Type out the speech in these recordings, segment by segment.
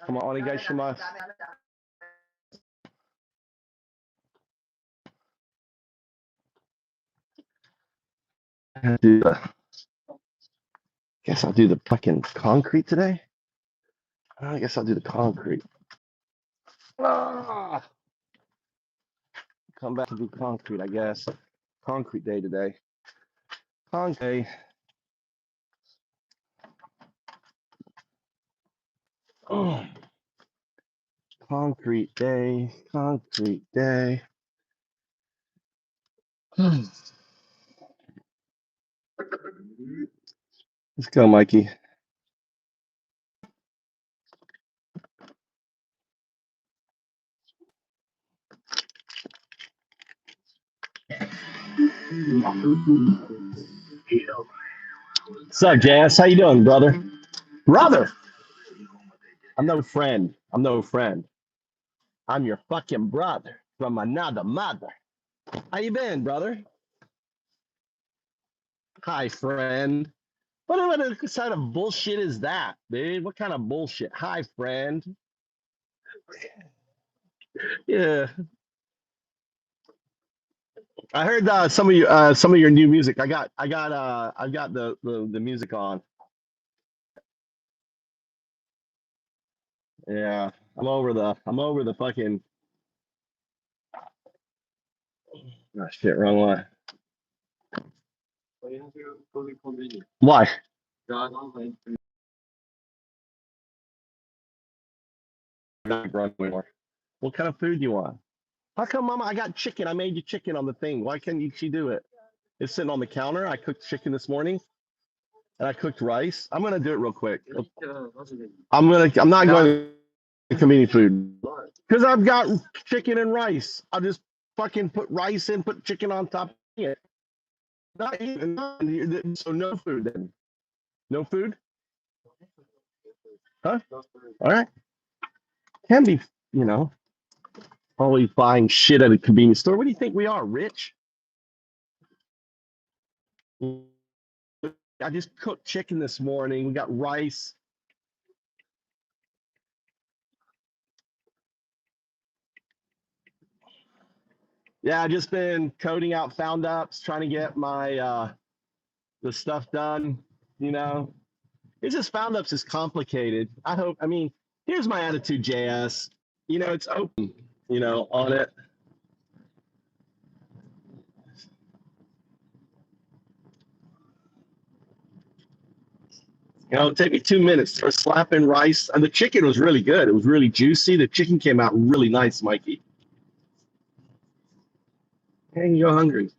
Come on, guys, shimasu. Guess I'll do the fucking concrete today. I guess I'll do the concrete. Come back to do concrete, I guess. Concrete day today. Concrete. Oh. Concrete day. Concrete day. Let's go, Mikey. What's up, Jazz? How you doing, brother? Brother! I'm no friend. I'm no friend. I'm your fucking brother from another mother. How you been, brother? Hi, friend. What kind of bullshit is that, dude? What kind of bullshit? Hi, friend. Yeah. I heard some of your new music. I've got the music on. Yeah. I'm over the fucking oh, shit, wrong one. Why? What kind of food do you want? How come, Mama? I got chicken. I made you chicken on the thing. Why can't she do it? It's sitting on the counter. I cooked chicken this morning, and I cooked rice. I'm gonna do it real quick. I'm not going to convenient food because I've got chicken and rice. I'll just fucking put rice in, put chicken on top of it. Not even, so no food then. No food? Huh? All right. Can be, always buying shit at a convenience store. What do you think we are, rich? I just cooked chicken this morning. We got rice. Yeah, I just been coding out found ups, trying to get my the stuff done. It's just found ups is complicated. Here's my attitude, JS. It's open, on it. It'll take me 2 minutes for slapping rice. And the chicken was really good. It was really juicy. The chicken came out really nice, Mikey. And you're hungry.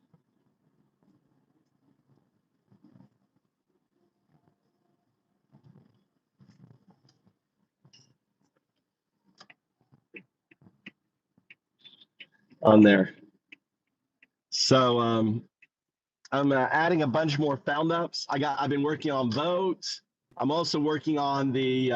On there. So I'm adding a bunch more found ups. I've been working on Vote. I'm also working on the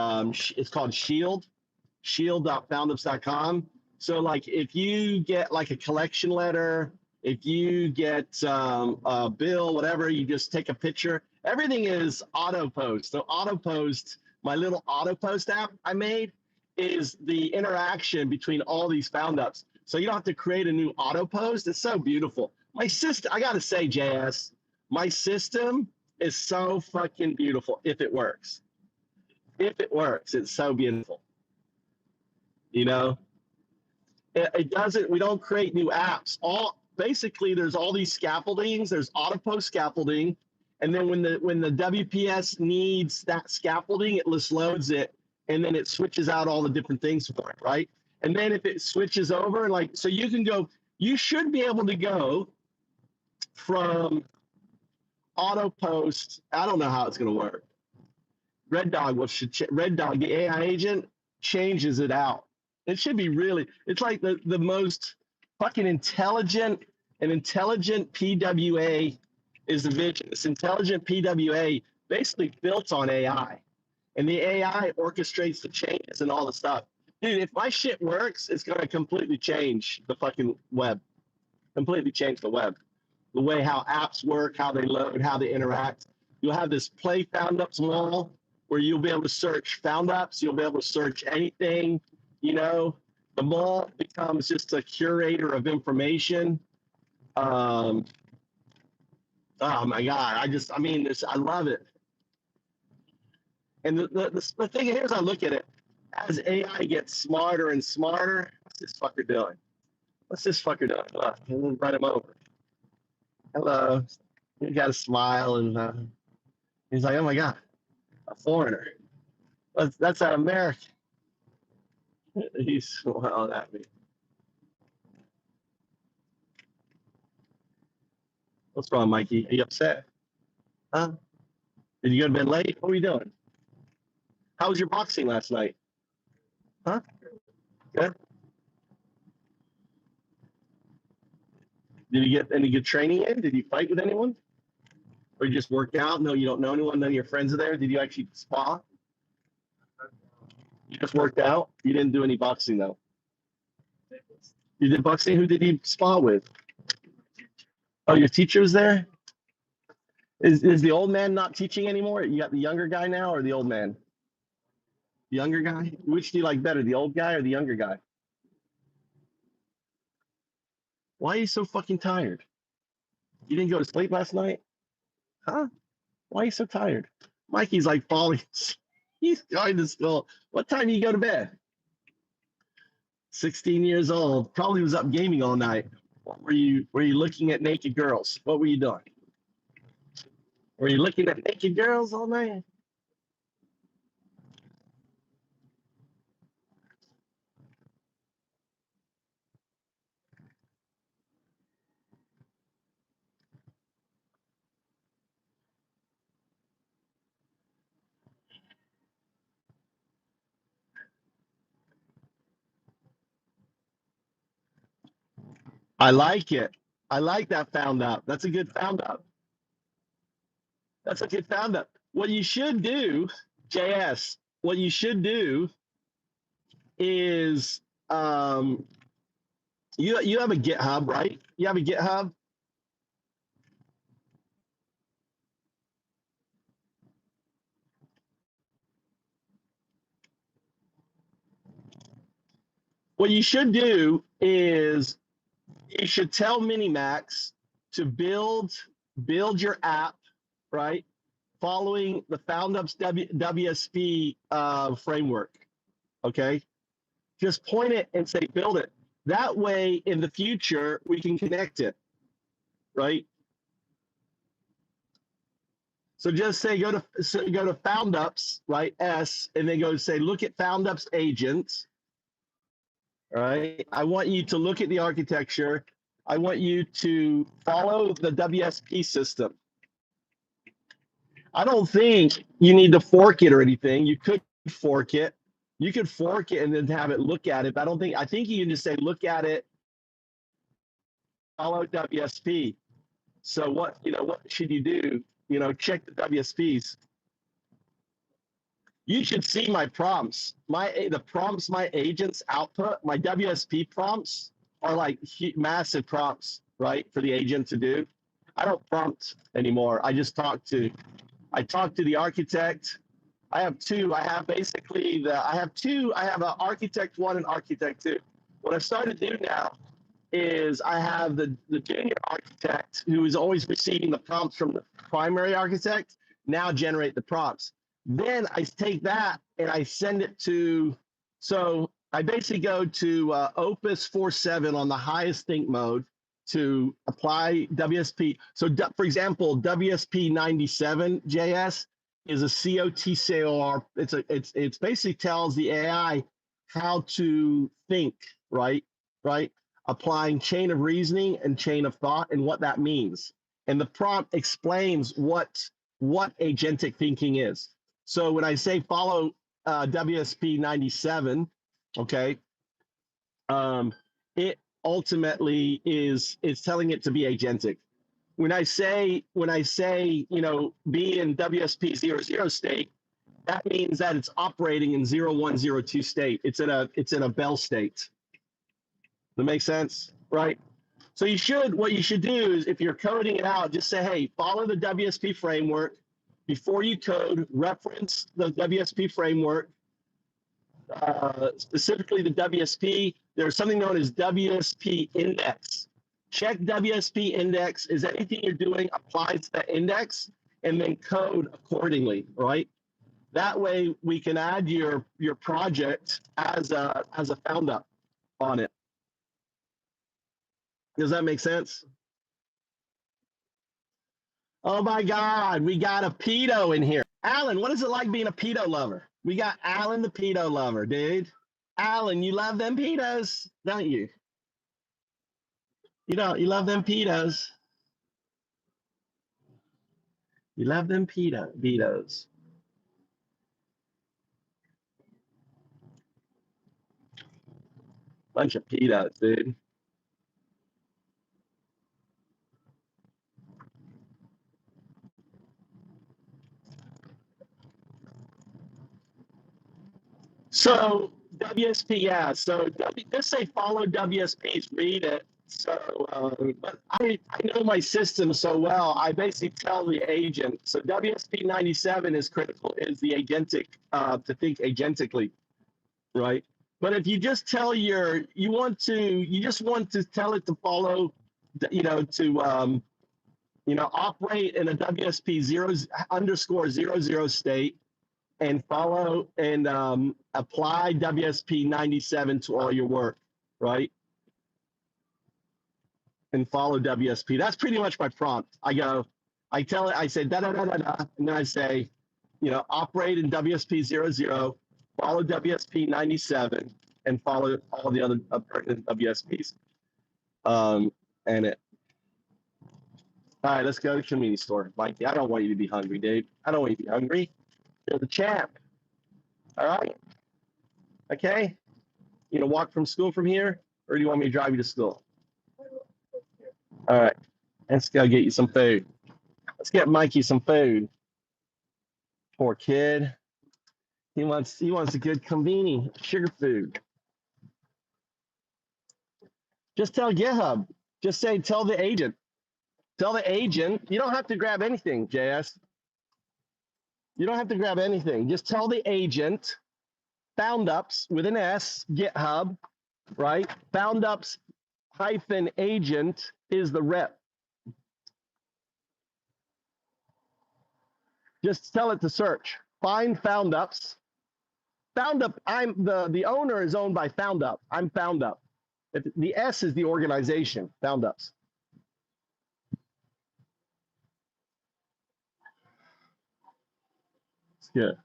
it's called shield.foundups.com. So like if you get like a collection letter, if you get a bill, whatever, you just take a picture. Everything is auto post. So auto post, my little auto post app I made is the interaction between all these found ups. So you don't have to create a new auto post. It's so beautiful. My system, I gotta say, JS, my system is so fucking beautiful if it works. If it works, it's so beautiful. It doesn't, we don't create new apps. Basically there's all these scaffoldings, there's auto post scaffolding, and then when the WPS needs that scaffolding, it just loads it, and then it switches out all the different things for it, right? And then if it switches over, so you should be able to go from auto post. I don't know how it's going to work. Red Dog, the AI agent changes it out. It should be it's like the most fucking intelligent PWA is the vision. This intelligent PWA basically built on AI. And the AI orchestrates the changes and all the stuff. Dude, if my shit works, it's going to completely change the fucking web. Completely change the web. The way how apps work, how they load, how they interact. You'll have this play found ups wall. where you'll be able to search found ups, you'll be able to search anything, you know. The mall becomes just a curator of information. Oh my God, I mean, I love it. And the thing here is I look at it, as AI gets smarter and smarter, what's this fucker doing? What's this fucker doing? Look, we'll invite him over. Hello. He got a smile and he's like, oh my God, a foreigner. That's an American. He's smiling at me. What's wrong, Mikey? Are you upset? Huh? Did you go to bed late? What were you doing? How was your boxing last night? Huh? Good. Did you get any good training in? Did you fight with anyone? Or you just work out? No, you don't know anyone. None of your friends are there. Did you actually spa? You just worked out. You didn't do any boxing though. You did boxing. Who did you spa with? Oh, your teacher was there. Is the old man not teaching anymore? You got the younger guy now, or the old man? The younger guy. Which do you like better, the old guy or the younger guy? Why are you so fucking tired? You didn't go to sleep last night? Huh? Why are you so tired? Mikey's like falling. He's going to school. What time do you go to bed? 16 years old. Probably was up gaming all night. What were you looking at naked girls? What were you doing? Were you looking at naked girls all night? I like it. I like that found up. That's a good found up. That's a good found up. What you should do, JS, what you should do is you have a GitHub, right? You have a GitHub. What you should do is you should tell Minimax to build your app, right? Following the FoundUps WSP framework. Okay, just point it and say build it. That way, in the future, we can connect it, right? So just say go to FoundUps, right? S, and then go say look at FoundUps agents. All right. I want you to look at the architecture. I want you to follow the WSP system. I don't think you need to fork it or anything. You could fork it. You could fork it and then have it look at it. But I think you can just say, look at it, follow WSP. So what should you do? Check the WSPs. You should see my prompts. The prompts my agents output, my WSP prompts are like massive prompts, right, for the agent to do. I don't prompt anymore. I just talk to the architect. I have two. I have two. I have an architect 1 and architect 2. What I've started to do now is I have the junior architect who is always receiving the prompts from the primary architect now generate the prompts. Then I take that and I send it to, so I basically go to Opus 4.7 on the highest think mode to apply WSP. So for example, WSP 97 JS is a COTCOR. It's basically tells the AI how to think, right? Applying chain of reasoning and chain of thought and what that means. And the prompt explains what agentic thinking is. So when I say follow WSP 97, okay, it ultimately is telling it to be agentic. When I say be in WSP 00 state, that means that it's operating in 0102 state. It's in a Bell state. That makes sense, right? So what you should do is if you're coding it out, just say, hey, follow the WSP framework. before you code, reference the WSP framework, specifically the WSP. There's something known as WSP index. Check WSP index. Is anything you're doing applies to that index, and then code accordingly, right? That way we can add your project as a found up on it. Does that make sense? Oh my God, we got a pedo in here. Alan, what is it like being a pedo lover? We got Alan the pedo lover, dude. Alan, you love them pedos, don't you? You don't, you love them pedos. You love them pedos. Bunch of pedos, dude. So WSP, yeah. So just say follow WSPs, read it. So but I know my system so well. I basically tell the agent. So WSP 97 is critical. Is the agentic to think agentically, right? But if you just tell you just want to tell it to follow, operate in a WSP 0_00 state and follow and apply WSP 97 to all your work, right? And follow WSP. That's pretty much my prompt. I tell it, I say da da da da da, and then I say, operate in WSP 00, follow WSP 97, and follow all the other pertinent WSPs. And it. All right, let's go to the convenience store, Mikey. I don't want you to be hungry, dude. I don't want you to be hungry. You're the champ. All right. Okay. You gonna walk from school from here, or do you want me to drive you to school? All right. Let's go get you some food. Let's get Mikey some food. Poor kid. He wants a good convenience sugar food. Just tell GitHub. Just say tell the agent. Tell the agent. You don't have to grab anything, JS. You don't have to grab anything. Just tell the agent. Foundups with an S, GitHub, right? Foundups -agent is the rep. Just tell it to search. Find Foundups. Foundup, the owner is owned by Foundup. I'm Foundup. The S is the organization, Foundups. It's good.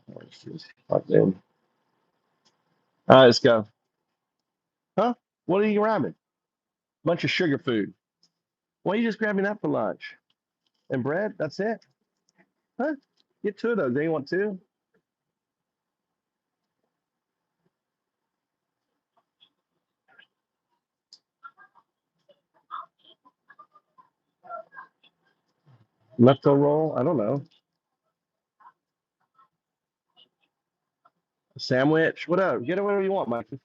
All right, let's go. Huh? What are you grabbing? Bunch of sugar food. Why are you just grabbing that for lunch? And bread? That's it? Huh? Get two of those. They want two? Lefto roll? I don't know. A sandwich? Whatever. Get it whatever you want, Mikey.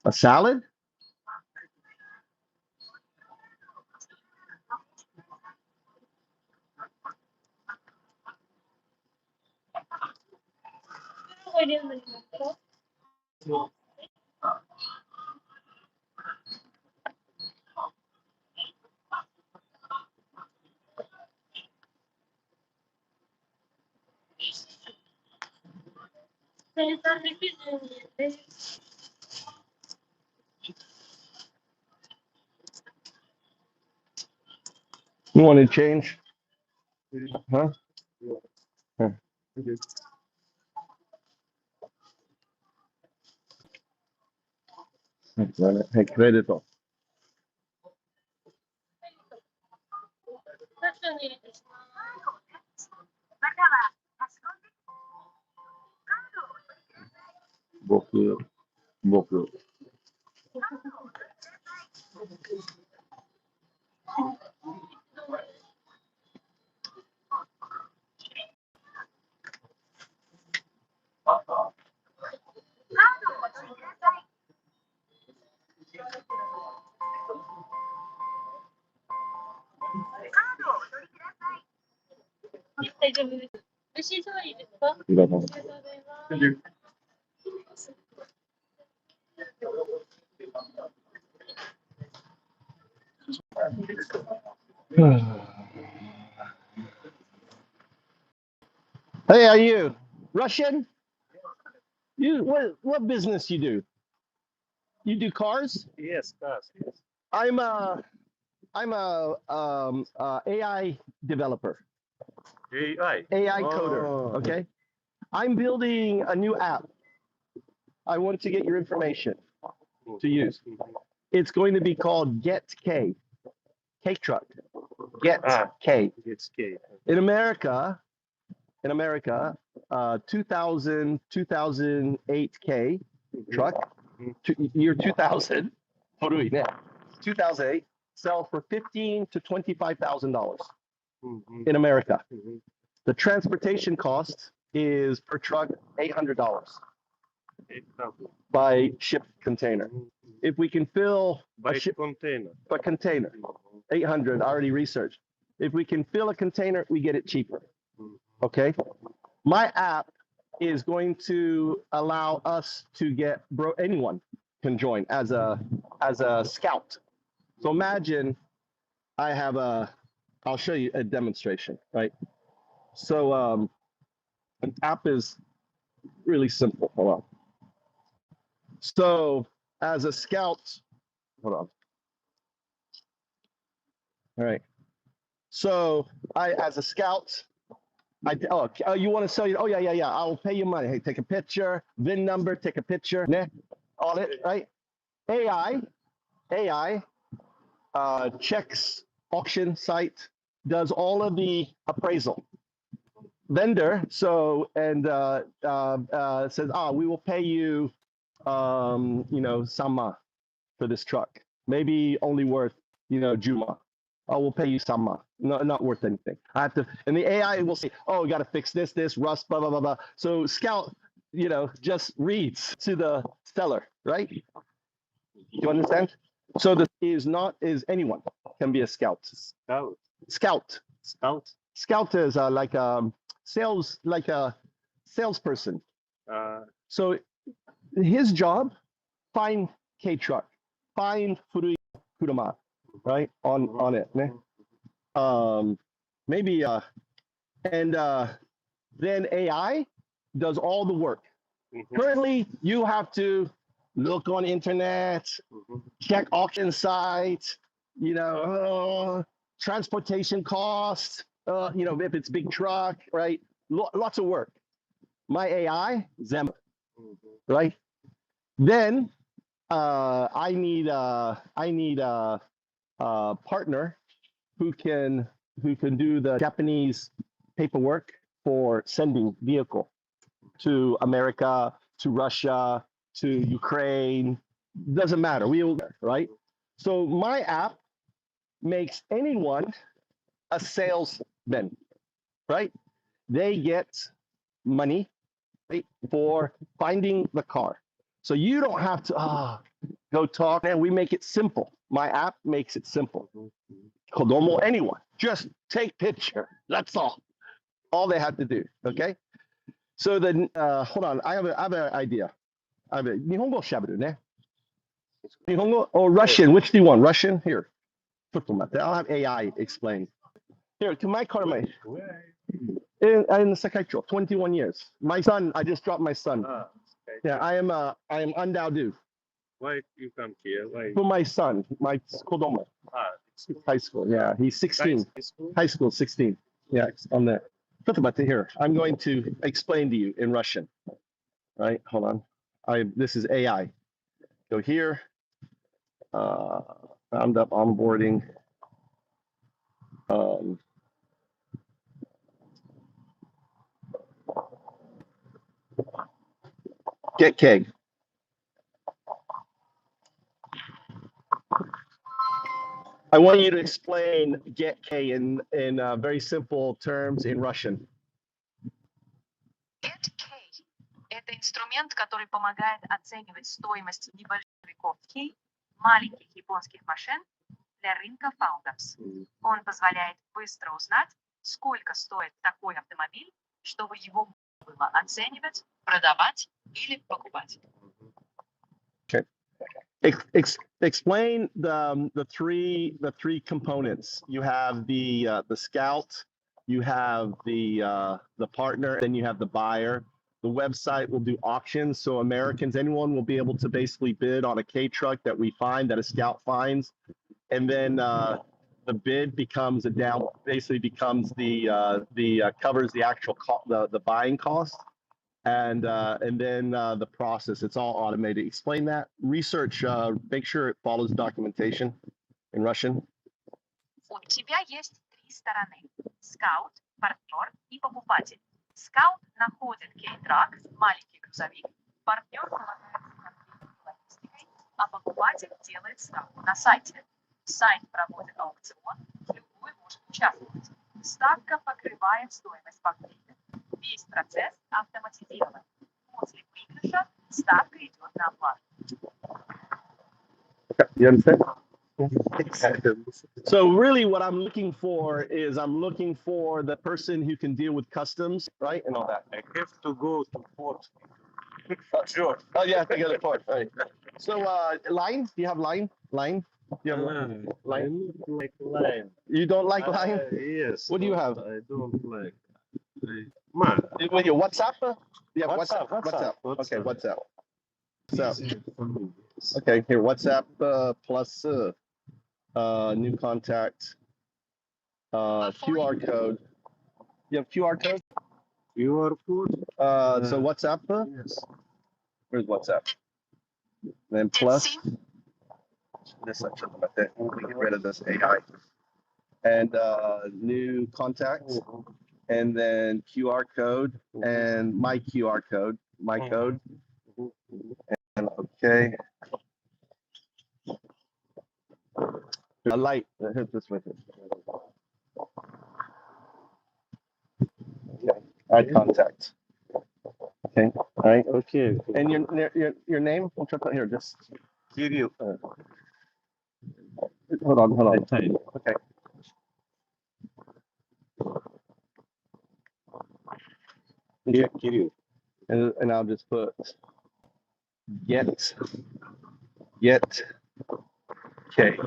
A salad? You want to change? Huh? Huh. Hey, crédito. Beaucoup. Beaucoup. Hey, are you Russian? You what business you do? You do cars? Yes, cars. Yes. I'm a AI developer, AI. AI coder. Oh. Okay, I'm building a new app. I want to get your information to use. It's going to be called Get K, K Truck. Get K. It's K. In America, 2008 K truck, year 2000, 2008, sell for $15,000 to $25,000 in America. The transportation cost is per truck $800 by ship container. If we can fill By a ship container. a container, 800, I already researched. If we can fill a container, we get it cheaper. Okay. My app is going to allow us to get anyone can join as a scout. So imagine I have I'll show you a demonstration, right? So an app is really simple. Hold on. So as a scout, hold on. All right. So as a scout, you want to sell you? Oh yeah. I will pay you money. Hey, take a picture, VIN number, take a picture, all it, right? AI checks auction site, does all of the appraisal. Vendor says, we will pay you, sama for this truck. Maybe only worth, Juma. Oh, we'll pay you sama. No, not worth anything. I have to, and the AI will say, oh, we got to fix this, rust, blah, blah, blah, blah. So Scout, just reads to the seller, right? You understand? So the is anyone can be a scout. Scout. Scout is like a salesperson. So his job, find K truck, find Furui Kuruma, right? On it. Maybe then AI does all the work. Currently, you have to look on internet, check auction sites, transportation costs, if it's big truck, right? Lots of work. My AI, Zem, right? Then I need a partner who can do the Japanese paperwork for sending vehicle to America, to Russia, to Ukraine. Doesn't matter. We will, right? So my app makes anyone a salesman, right? They get money, right, for finding the car. So you don't have to go talk, and we make it simple. My app makes it simple. Kodomo, anyone, just take picture. That's all. All they have to do. Okay. So then, hold on. I have an idea. I have a Nihongo shaberu ne. Nihongo or Russian? Which do you want? Russian? Here. I'll have AI explain. Here, to my car, in Sakaicho, 21 years. My son, I just dropped my son. Yeah, I am Andaudu. Why you come here? Why? For my son, my Kodomo. High school, yeah. He's 16. High school, 16. Yeah, on there. Here, I'm going to explain to you in Russian. Right, hold on. This is AI. Go here. Found up onboarding. Get K. I want you to explain Get K in very simple terms in Russian. Get K – это инструмент, который помогает оценивать стоимость небольших K, маленьких японских машин для рынка Founders. Он позволяет быстро узнать, сколько стоит такой автомобиль, чтобы его было оценивать, продавать или покупать. Explain the three components. You have the scout, you have the partner, then you have the buyer. The website will do auctions, so Americans, anyone will be able to basically bid on a K truck that we find, that a scout finds, and then the bid becomes basically becomes the covers the actual the buying cost. And then the process, it's all automated. Explain that. Research, make sure it follows documentation in Russian. У тебя есть три стороны: скаут, партнер и покупатель. Скаут находит кейтрак, маленький грузовик, партнер помогает с логистикой, а покупатель делает ставку на сайте. Сайт проводит аукцион, любой может участвовать. Ставка покрывает стоимость покупки. Весь процесс автоматизирован. После выигрыша ставка идет на оплату. You understand? So really what I'm looking for is I'm looking for the person who can deal with customs, right? And all that. I have to go to port. Sure. Oh yeah, I got a part. Right. So line? Do you have line? Line? Do you have line? I don't like line. You don't like line? Yes. What do you have? I don't like. Man, With your WhatsApp? Yeah, WhatsApp, WhatsApp. WhatsApp. Okay, WhatsApp. So, easy for me. okay, here, WhatsApp plus new contact, QR code. You have QR code? QR code? So WhatsApp, Yes. where's WhatsApp? Then plus, this section, we get rid of this AI. And new contact, and then QR code, and my QR code, my code. And okay. A light, hit this with it. Okay, eye contact. Okay, all right. Okay. And your name? I'll try to here, just Kirill. hold on. Okay. Yeah, Kirill. And I'll just put get K.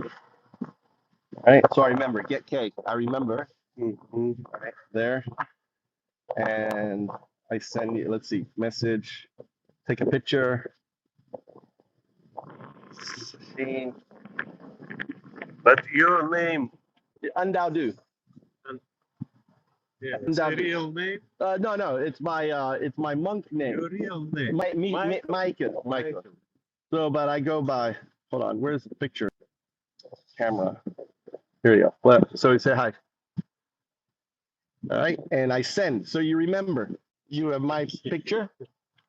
All right, so I remember get K. I remember. All right, there. And I send you, let's see, message, take a picture. Scene. But your name, Undaudu. yeah, That- it's real name, No, it's my monk name. your real name. Michael. So, but I go by, hold on, where's the picture? Camera. Here you go. Well, so you say hi. All right, and I send, so you remember, you have my picture.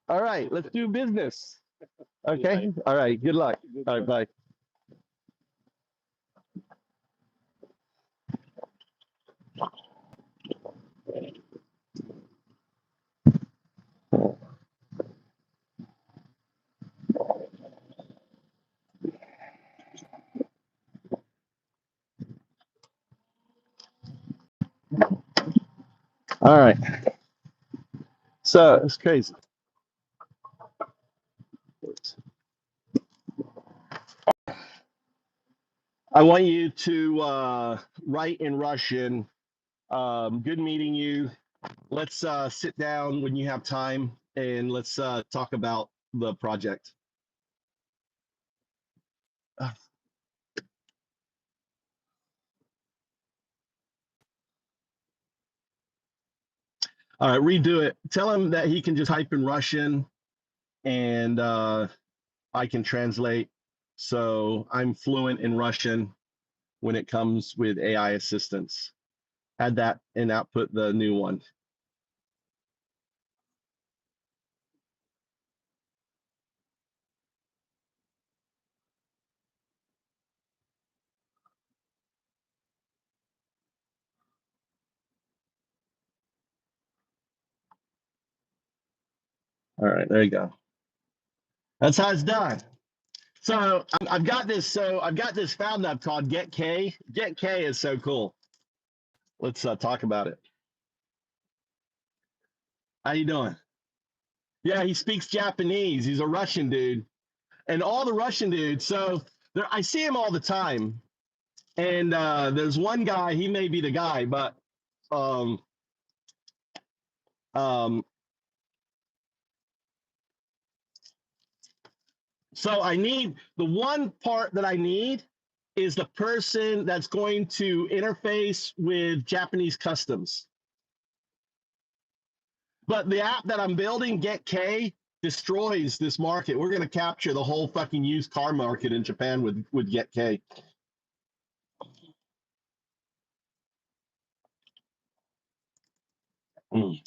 All right, let's do business. Okay, all right, good luck. All right, bye. All right. So it's crazy. I want you to write in Russian. Good meeting you. Let's sit down when you have time and let's talk about the project. All right, redo it. Tell him that he can just type in Russian and I can translate. So I'm fluent in Russian when it comes with AI assistance. Add that and output the new one. All right, there you go. That's how it's done. So I've got this. So I've got this fountain I've called Get K. Get K is so cool. Let's talk about it. How you doing? Yeah, he speaks Japanese. He's a Russian dude, and all the Russian dudes. So there, I see him all the time. And there's one guy. He may be the guy, but um, um, so I need the one part that I need is the person that's going to interface with Japanese customs. But the app that I'm building, GetK, destroys this market. We're going to capture the whole fucking used car market in Japan with GetK. Mm.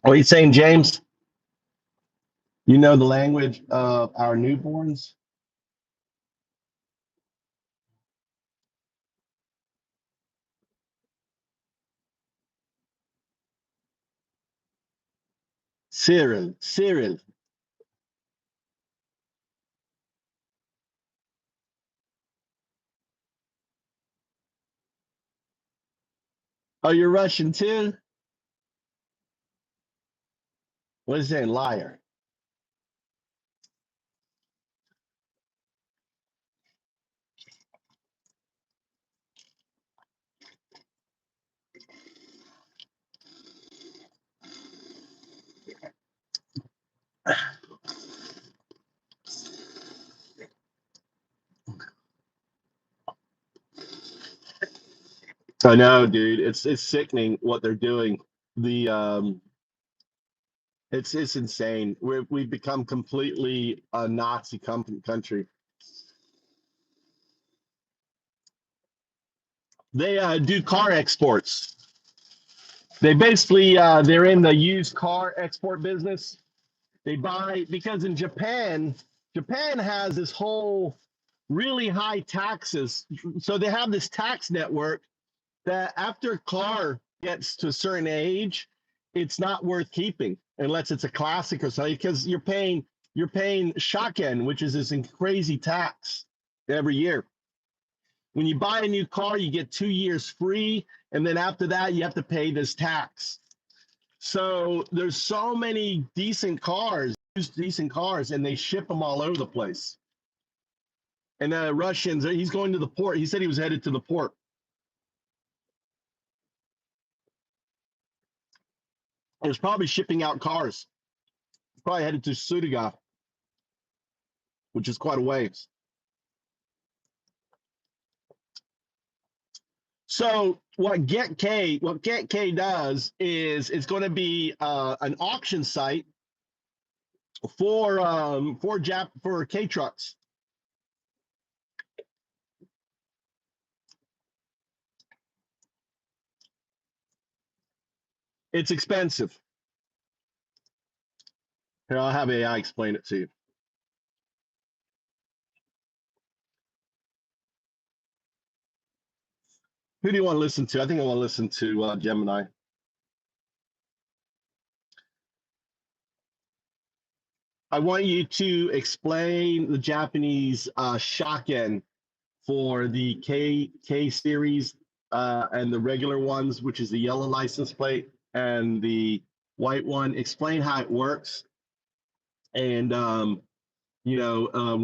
What are you saying, James? You know the language of our newborns? Cyril. Oh, you're Russian too? What is that? Liar. I know, dude. It's sickening what they're doing. The it's insane. We've become completely a Nazi country. They do car exports. They basically they're in the used car export business. They buy because in Japan has this whole really high taxes. So they have this tax network that after a car gets to a certain age, it's not worth keeping unless it's a classic or something because you're paying shaken, which is this crazy tax every year. When you buy a new car, you get 2 years free, and then after that, you have to pay this tax. So there's so many decent cars, decent cars, and they ship them all over the place. And the Russians, he's going to the port. He said he was headed to the port. There's probably shipping out cars. Probably headed to Sudiga, which is quite a ways. So what GetK does is it's going to be an auction site for K trucks. It's expensive. Here, I'll have AI explain it to you. Who do you want to listen to? I think I want to listen to Gemini. I want you to explain the Japanese shaken for the K series and the regular ones, which is the yellow license plate, and the white one. Explain how it works, and when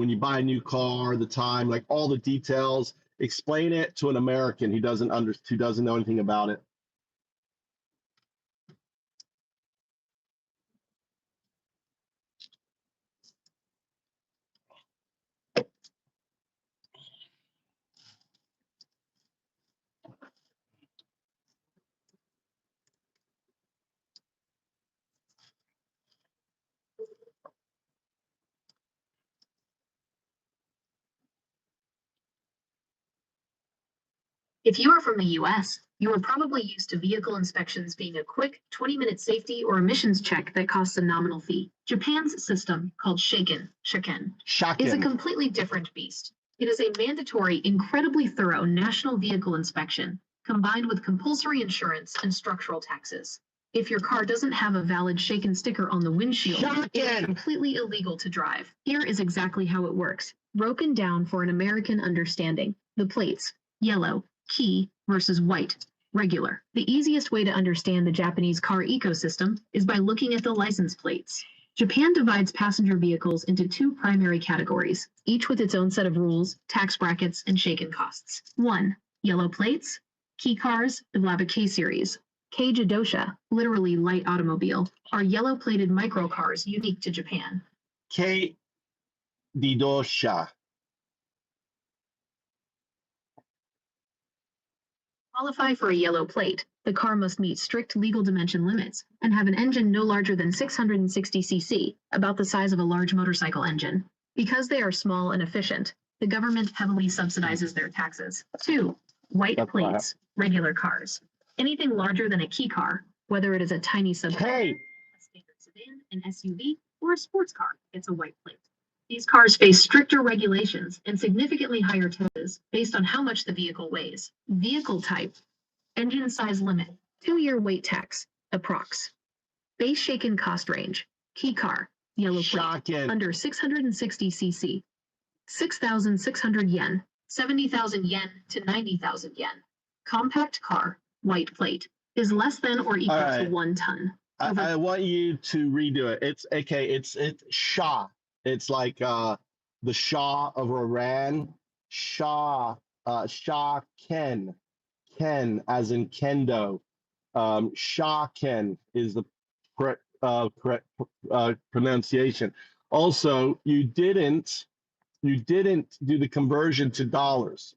you buy a new car, the time, like all the details. Explain it to an American who doesn't know anything about it. If you are from the US, you are probably used to vehicle inspections being a quick 20-minute safety or emissions check that costs a nominal fee. Japan's system, called shaken, is a completely different beast. It is a mandatory, incredibly thorough national vehicle inspection, combined with compulsory insurance and structural taxes. If your car doesn't have a valid shaken sticker on the windshield, it is completely illegal to drive. Here is exactly how it works, broken down for an American understanding. The plates, yellow, key versus white, regular. The easiest way to understand the Japanese car ecosystem is by looking at the license plates. Japan divides passenger vehicles into two primary categories, each with its own set of rules, tax brackets, and shaken costs. 1. Yellow plates. Key cars, Evolava K series. K-Jidosha, literally light automobile, are yellow-plated microcars unique to Japan. K-Didosha. Qualify for a yellow plate, the car must meet strict legal dimension limits and have an engine no larger than 660 cc, about the size of a large motorcycle engine. Because they are small and efficient, the government heavily subsidizes their taxes. 2. White plates, regular cars. Anything larger than a key car, whether it is a tiny subcompact, a standard sedan, an SUV, or a sports car, gets a white plate. These cars face stricter regulations and significantly higher taxes based on how much the vehicle weighs. Vehicle type, engine size limit, 2-year weight tax, approx. Base shaken cost range, key car, yellow plate, under 660 cc, 6,600 yen, 70,000 yen to 90,000 yen. Compact car, white plate, is less than or equal to 1 ton. I want you to redo it. It's okay. It's Shah. It's like the Shah of Iran. Shah Ken as in kendo. Shah Ken is the correct pronunciation. Also, you didn't do the conversion to dollars.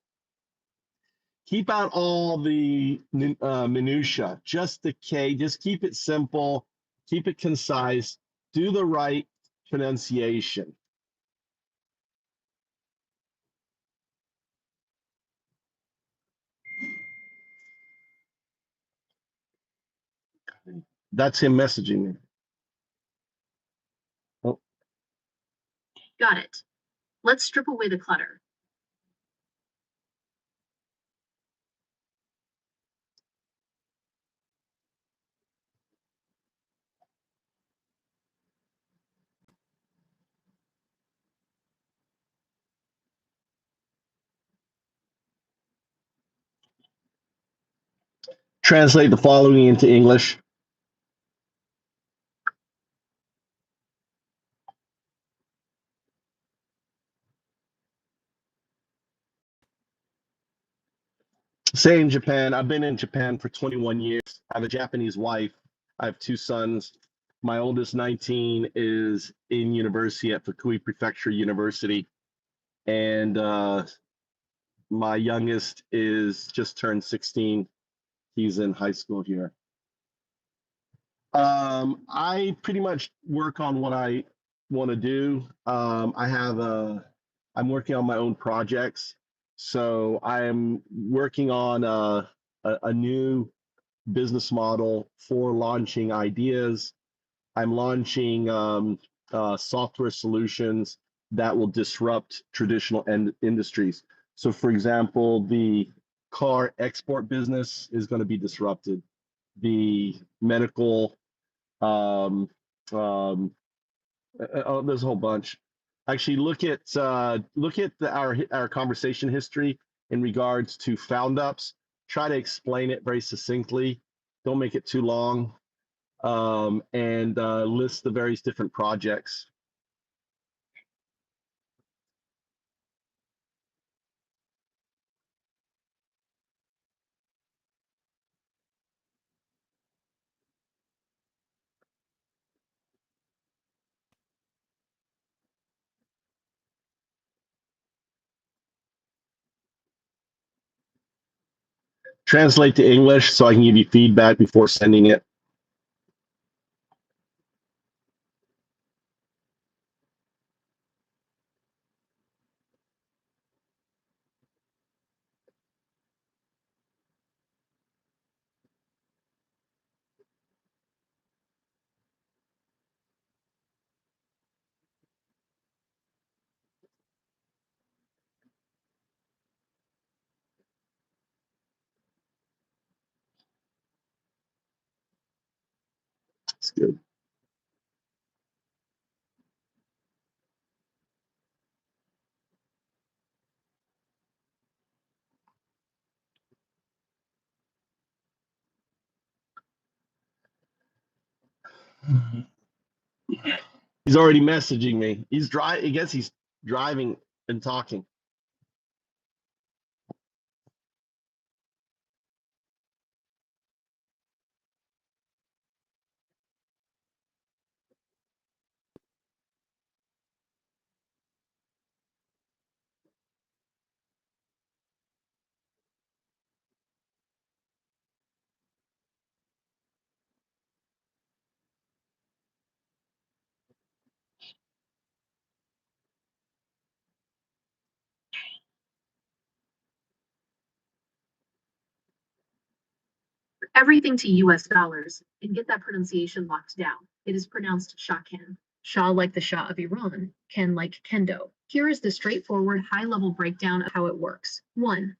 Keep out all the minutia, just the K, just keep it simple, keep it concise, do the right pronunciation. That's him messaging me. Oh. Got it. Let's strip away the clutter. Translate the following into English. Say in Japan, I've been in Japan for 21 years. I have a Japanese wife. I have 2 sons. My oldest, 19, is in university at Fukui Prefecture University. And my youngest is just turned 16. He's in high school here. I pretty much work on what I want to do. I'm working on my own projects. So I'm working on a new business model for launching ideas. I'm launching software solutions that will disrupt traditional industries. So for example, the car export business is going to be disrupted. The medical Oh, there's a whole bunch. Actually, look at our conversation history in regards to found ups. Try to explain it very succinctly. Don't make it too long. And list the various different projects. Translate to English so I can give you feedback before sending it. It's good. He's already messaging me. He's driving. I guess he's driving and talking. Everything to US dollars and get that pronunciation locked down. It is pronounced Shakan. Shah like the Shah of Iran, Ken like Kendo. Here is the straightforward high-level breakdown of how it works. 1.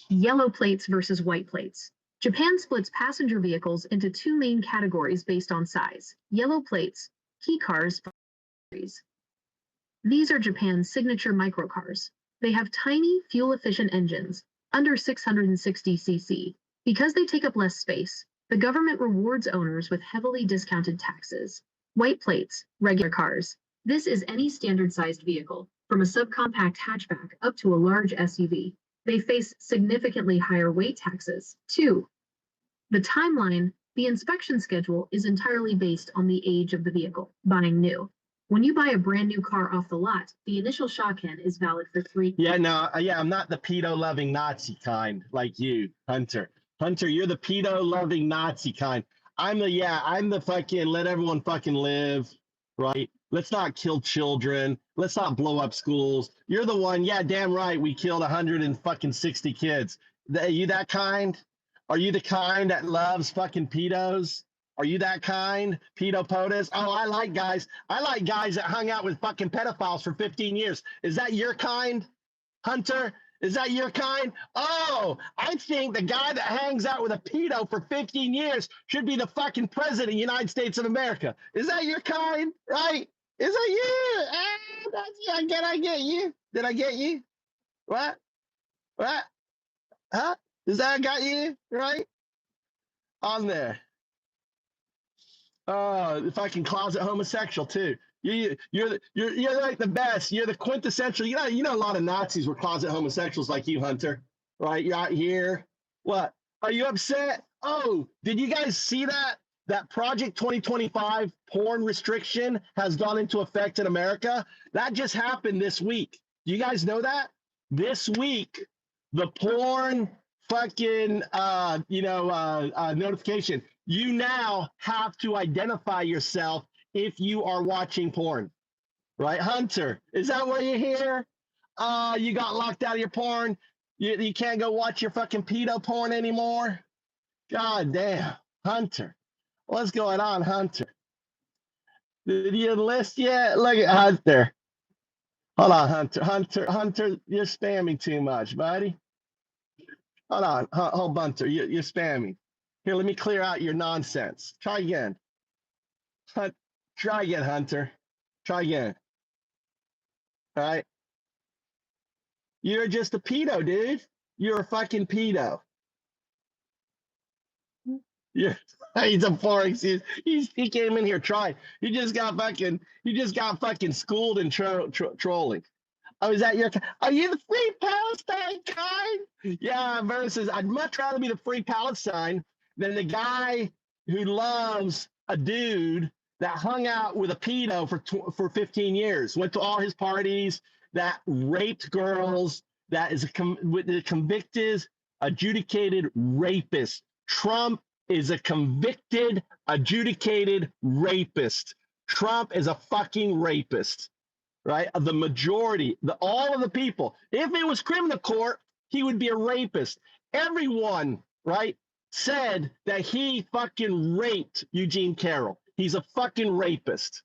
Yellow plates versus white plates. Japan splits passenger vehicles into two main categories based on size. Yellow plates, key cars. These are Japan's signature microcars. They have tiny, fuel-efficient engines, under 660 cc. Because they take up less space, the government rewards owners with heavily discounted taxes. White plates, regular cars. This is any standard-sized vehicle, from a subcompact hatchback up to a large SUV. They face significantly higher weight taxes. 2. The timeline, the inspection schedule is entirely based on the age of the vehicle, buying new. When you buy a brand new car off the lot, the initial Shakan is valid for 3 Yeah, no, I'm not the pedo-loving Nazi kind like you, Hunter. Hunter, you're the pedo-loving Nazi kind. I'm the fucking let everyone fucking live, right? Let's not kill children. Let's not blow up schools. You're the one, yeah, damn right. We killed 160 kids. Are you that kind? Are you the kind that loves fucking pedos? Are you that kind? Pedo POTUS? Oh, I like guys that hung out with fucking pedophiles for 15 years. Is that your kind, Hunter? Is that your kind? Oh, I think the guy that hangs out with a pedo for 15 years should be the fucking president of the United States of America. Is that your kind? Right? Is that you? Did I get you? Did I get you? What? What? Huh? Is that I got you? Right? On there. If I can closet homosexual too. You're like the best. You're the quintessential. You know a lot of Nazis were closet homosexuals like you, Hunter. Right? You're out here. What? Are you upset? Oh, did you guys see that? That Project 2025 porn restriction has gone into effect in America. That just happened this week. Do you guys know that? This week, the porn fucking notification. You now have to identify yourself if you are watching porn, right? Hunter, is that why you're here? You got locked out of your porn. You can't go watch your fucking pedo porn anymore. God damn, Hunter, what's going on, Hunter? Did you enlist yet? Look at Hunter. Hold on, Hunter, you're spamming too much, buddy. Hold on, hold Hunter, you're spamming. Here, let me clear out your nonsense. Try again. Try again, Hunter. Try again. All right. You're just a pedo, dude. You're a fucking pedo. Yeah, he's a foreign. He came in here trying. You just got fucking schooled in trolling. Oh, is that your? Are you the Free Palestine kind? Yeah. Versus, I'd much rather be the Free Palestine than the guy who loves a dude that hung out with a pedo for 15 years, went to all his parties, that raped girls, that is a convicted, adjudicated rapist. Trump is a convicted, adjudicated rapist. Trump is a fucking rapist, right? The majority, all of the people. If it was criminal court, he would be a rapist. Everyone, right, said that he fucking raped Eugene Carroll. He's a fucking rapist.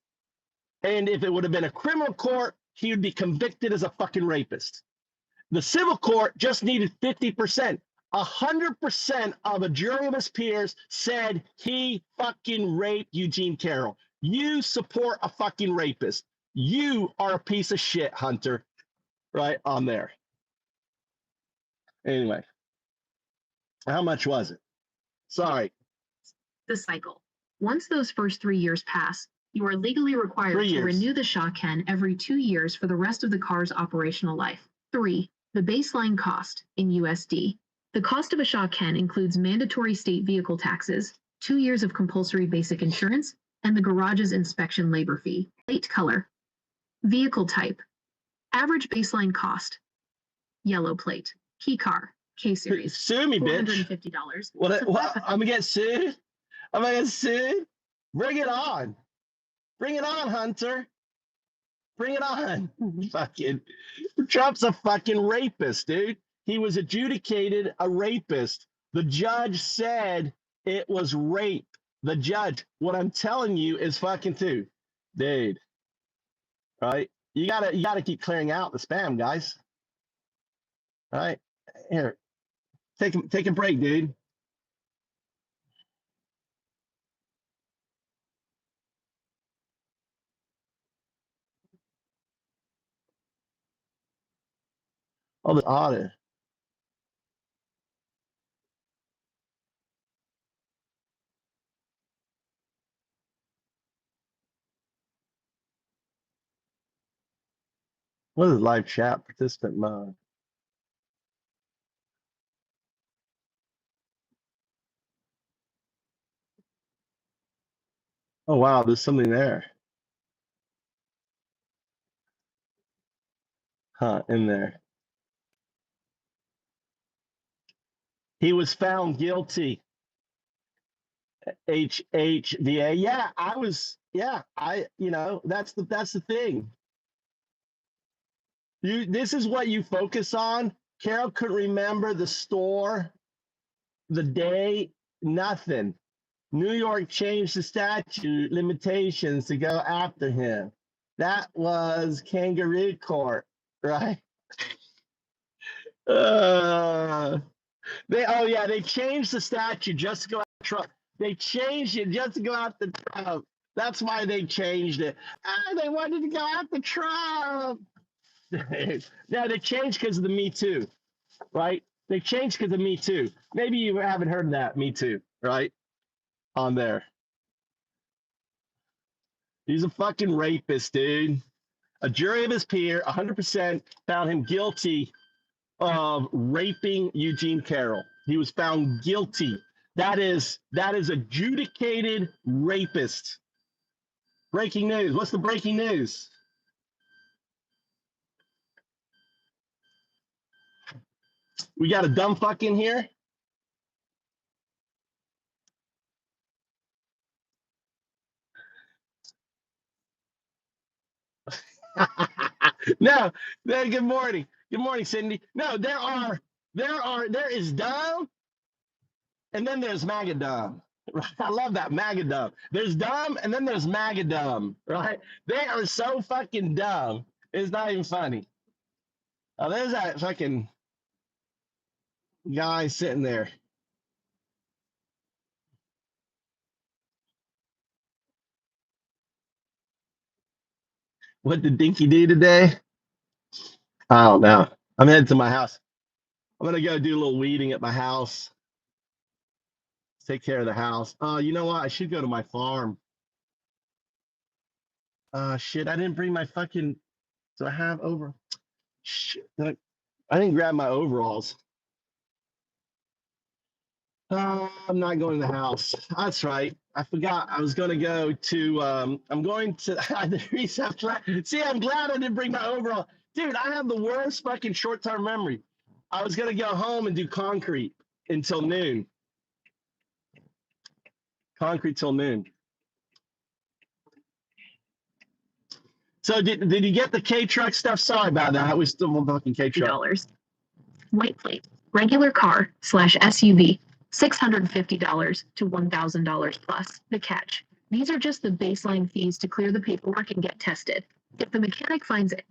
And if it would have been a criminal court, he would be convicted as a fucking rapist. The civil court just needed 50%. 100% of a jury of his peers said he fucking raped Eugene Carroll. You support a fucking rapist. You are a piece of shit, Hunter. Right on there. Anyway, how much was it? Sorry. The cycle. Once those first 3 years pass, you are legally required to renew the Shawken every 2 years for the rest of the car's operational life. 3. The baseline cost in USD. The cost of a Shawken includes mandatory state vehicle taxes, 2 years of compulsory basic insurance, and the garage's inspection labor fee. Plate color. Vehicle type. Average baseline cost. Yellow plate. Key car. K-Series. Sue me, bitch. $450. What? I'm gonna get sued? I'm gonna get sued? Bring it on. Bring it on, Hunter. Bring it on. Fucking Trump's a fucking rapist, dude. He was adjudicated a rapist. The judge said it was rape. The judge. What I'm telling you is fucking too, dude. Right? You gotta keep clearing out the spam, guys. All right, here, take a break, dude. Oh, the audit. What is live chat participant mode? Oh wow, there's something there. Huh, in there. He was found guilty. HHVA. Yeah, that's the thing. This is what you focus on. Carol couldn't remember the store, the day, nothing. New York changed the statute limitations to go after him. That was kangaroo court, right? They changed the statute just to go after Trump. They changed it just to go after Trump. That's why they changed it. They wanted to go after Trump. No, they changed because of the Me Too, right? They changed because of Me Too. Maybe you haven't heard of that, Me Too, right? On there. He's a fucking rapist, dude. A jury of his peer, 100% found him guilty of raping Eugene Carroll. He was found guilty. That is adjudicated rapist. Breaking news. What's the breaking news? We got a dumb fuck in here. No, good morning. Good morning, Cindy. No, there is dumb, and then there's MAGA dumb. I love that, MAGA dumb. There's dumb, and then there's MAGA dumb, right? They are so fucking dumb. It's not even funny. Oh, there's that fucking guy sitting there. What did Dinky do today? I don't know. I'm headed to my house. I'm gonna go do a little weeding at my house. Take care of the house. You know what? I should go to my farm. Shit, I didn't bring my fucking. Do I have over? Shit, I didn't grab my overalls. I'm not going to the house. That's right. I forgot. I was going to go to. I'm going to the reset. See, I'm glad I didn't bring my overall. Dude, I have the worst fucking short-term memory. I was going to go home and do concrete until noon. Concrete till noon. So did you get the K-Truck stuff? Sorry about that. We still on fucking K-Truck. $50. White plate, regular car / SUV, $650 to $1,000 plus. The catch: these are just the baseline fees to clear the paperwork and get tested. If the mechanic finds it.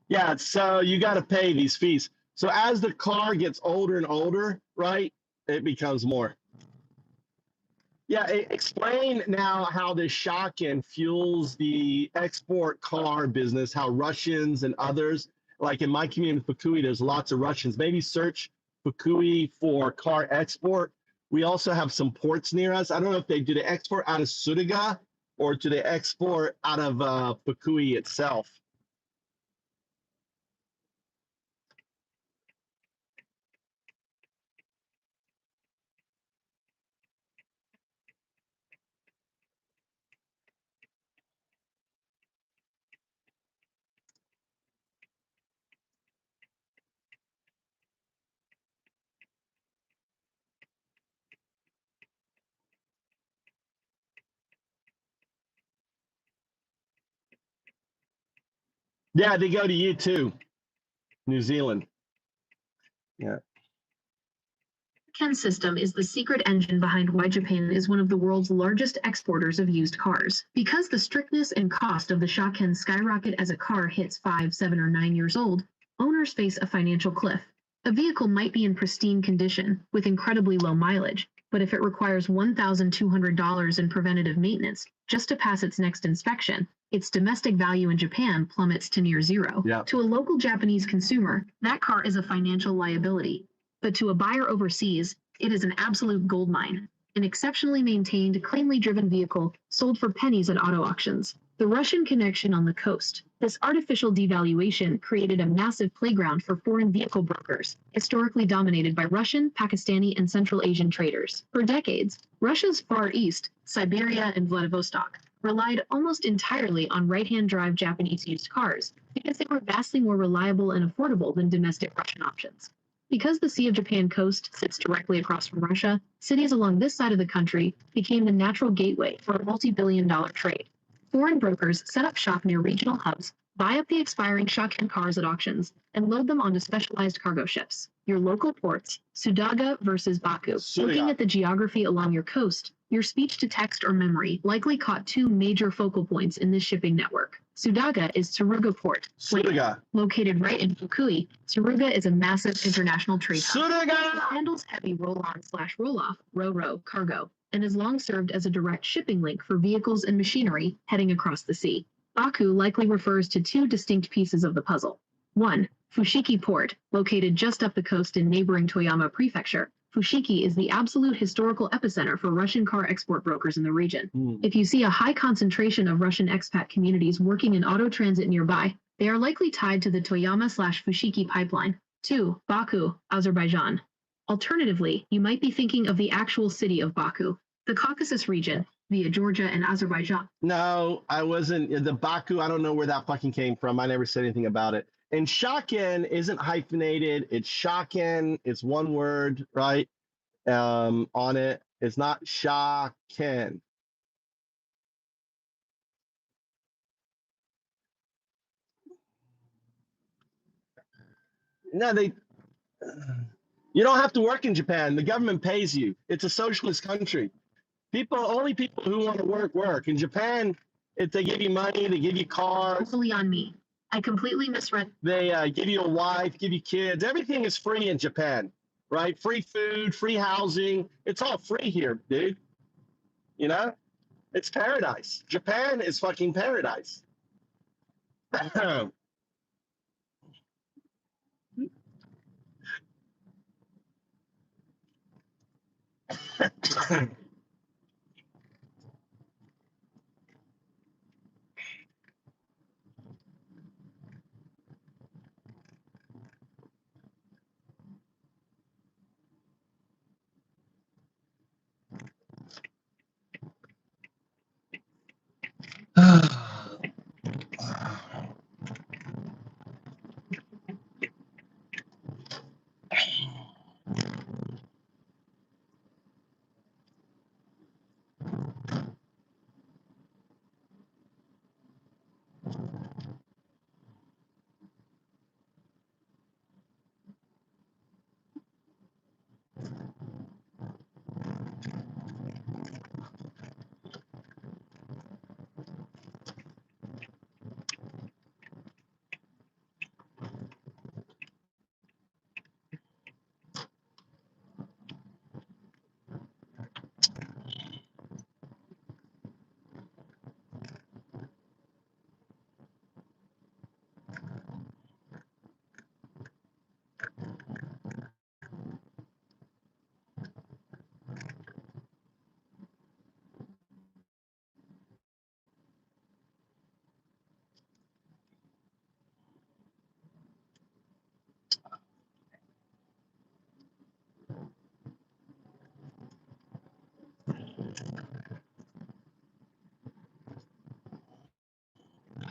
Yeah, so you got to pay these fees. So as the car gets older and older, right, it becomes more. Yeah, explain now how this Shakin fuels the export car business, how Russians and others, like in my community in Fukui, there's lots of Russians. Maybe search Fukui for car export. We also have some ports near us. I don't know if they do the export out of Sudaga or do they export out of Fukui itself. Yeah, they go to you too, New Zealand. Yeah. Ken System is the secret engine behind why Japan is one of the world's largest exporters of used cars. Because the strictness and cost of the Shaken skyrocket as a car hits 5, 7, or 9 years old, owners face a financial cliff. A vehicle might be in pristine condition, with incredibly low mileage, but if it requires $1,200 in preventative maintenance just to pass its next inspection, its domestic value in Japan plummets to near zero. Yeah. To a local Japanese consumer, that car is a financial liability. But to a buyer overseas, it is an absolute goldmine, an exceptionally maintained, cleanly driven vehicle sold for pennies at auto auctions. The Russian connection on the coast. This artificial devaluation created a massive playground for foreign vehicle brokers, historically dominated by Russian, Pakistani, and Central Asian traders. For decades, Russia's Far East, Siberia, and Vladivostok relied almost entirely on right-hand drive Japanese used cars because they were vastly more reliable and affordable than domestic Russian options. Because the Sea of Japan coast sits directly across from Russia, cities along this side of the country became the natural gateway for a multi-billion-dollar trade. Foreign brokers set up shop near regional hubs, buy up the expiring Shaken cars at auctions, and load them onto specialized cargo ships. Your local ports, Sudaga versus Baku. Looking at the geography along your coast, your speech-to-text or memory likely caught two major focal points in this shipping network. Sudaga is Tsuruga Port. Sudaga. Located right in Fukui, Tsuruga is a massive international trade hub. Sudaga! It handles heavy roll-on/roll-off, ro-ro, cargo, and has long served as a direct shipping link for vehicles and machinery heading across the sea. Baku likely refers to two distinct pieces of the puzzle. 1. Fushiki Port, located just up the coast in neighboring Toyama Prefecture. Fushiki is the absolute historical epicenter for Russian car export brokers in the region. If you see a high concentration of Russian expat communities working in auto transit nearby, they are likely tied to the Toyama/Fushiki pipeline. 2. Baku, Azerbaijan. Alternatively, you might be thinking of the actual city of Baku, the Caucasus region, via Georgia and Azerbaijan. No, I wasn't. The Baku, I don't know where that fucking came from. I never said anything about it. And Shaken isn't hyphenated. It's Shaken. It's one word, right? On it. It's not Shaken. No, you don't have to work in Japan. The government pays you. It's a socialist country. Only people who want to work. In Japan, if they give you money, they give you cars. Totally on me. I completely misread. They give you a wife, give you kids. Everything is free in Japan, right? Free food, free housing. It's all free here, dude. You know, it's paradise. Japan is fucking paradise.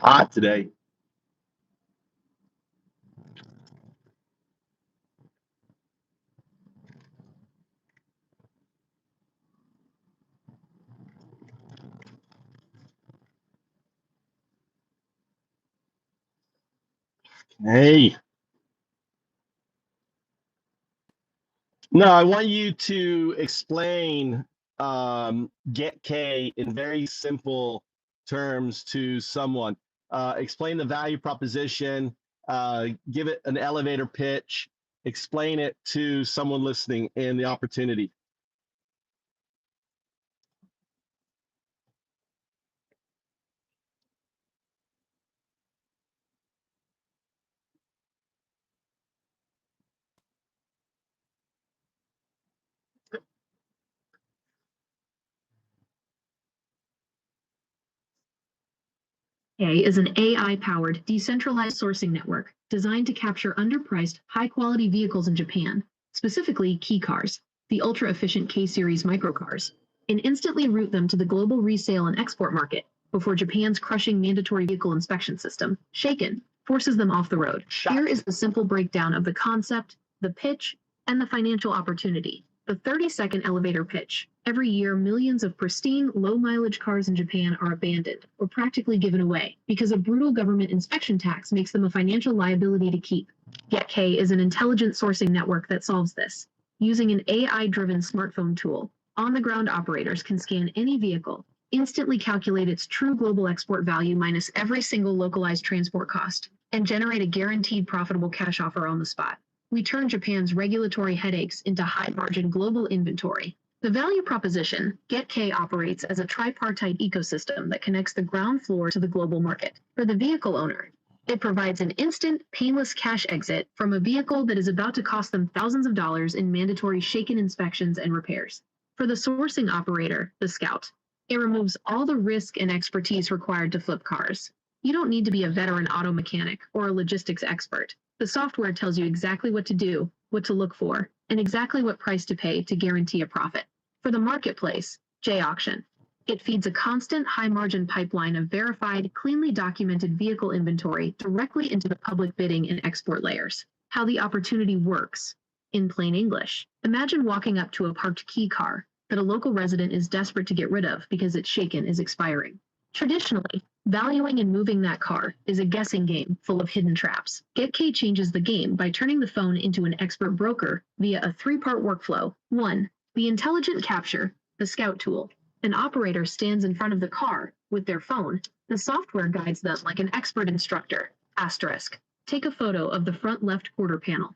Hot today. Hey. No, I want you to explain Get K in very simple terms to someone. Explain the value proposition, give it an elevator pitch, explain it to someone listening and the opportunity. Is an AI-powered decentralized sourcing network designed to capture underpriced, high-quality vehicles in Japan, specifically key cars, the ultra-efficient K-series microcars, and instantly route them to the global resale and export market before Japan's crushing mandatory vehicle inspection system, Shaken, forces them off the road. Here is the simple breakdown of the concept, the pitch, and the financial opportunity. The 30-second elevator pitch. Every year, millions of pristine, low-mileage cars in Japan are abandoned or practically given away because a brutal government inspection tax makes them a financial liability to keep. GetK is an intelligent sourcing network that solves this. Using an AI-driven smartphone tool, on-the-ground operators can scan any vehicle, instantly calculate its true global export value minus every single localized transport cost, and generate a guaranteed profitable cash offer on the spot. We turn Japan's regulatory headaches into high-margin global inventory. The value proposition, GetK operates as a tripartite ecosystem that connects the ground floor to the global market. For the vehicle owner, it provides an instant, painless cash exit from a vehicle that is about to cost them thousands of dollars in mandatory Shaken inspections and repairs. For the sourcing operator, the Scout, it removes all the risk and expertise required to flip cars. You don't need to be a veteran auto mechanic or a logistics expert. The software tells you exactly what to do, what to look for, and exactly what price to pay to guarantee a profit. For the marketplace, J-Auction, it feeds a constant high-margin pipeline of verified, cleanly documented vehicle inventory directly into the public bidding and export layers. How the opportunity works. In plain English, imagine walking up to a parked key car that a local resident is desperate to get rid of because its Shaken is expiring. Traditionally, valuing and moving that car is a guessing game full of hidden traps. GetK changes the game by turning the phone into an expert broker via a three-part workflow. 1. The intelligent capture, the Scout tool. An operator stands in front of the car with their phone. The software guides them like an expert instructor. Asterisk. Take a photo of the front left quarter panel.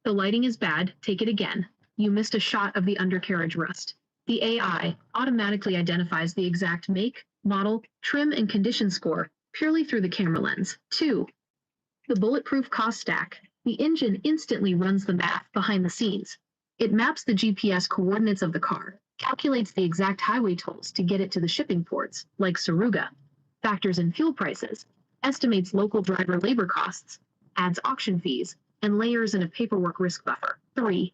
The lighting is bad, take it again. You missed a shot of the undercarriage rust. The AI automatically identifies the exact make, model, trim, and condition score purely through the camera lens. 2. The bulletproof cost stack. The engine instantly runs the math behind the scenes. It maps the GPS coordinates of the car, calculates the exact highway tolls to get it to the shipping ports, like Saruga, factors in fuel prices, estimates local driver labor costs, adds auction fees, and layers in a paperwork risk buffer. 3.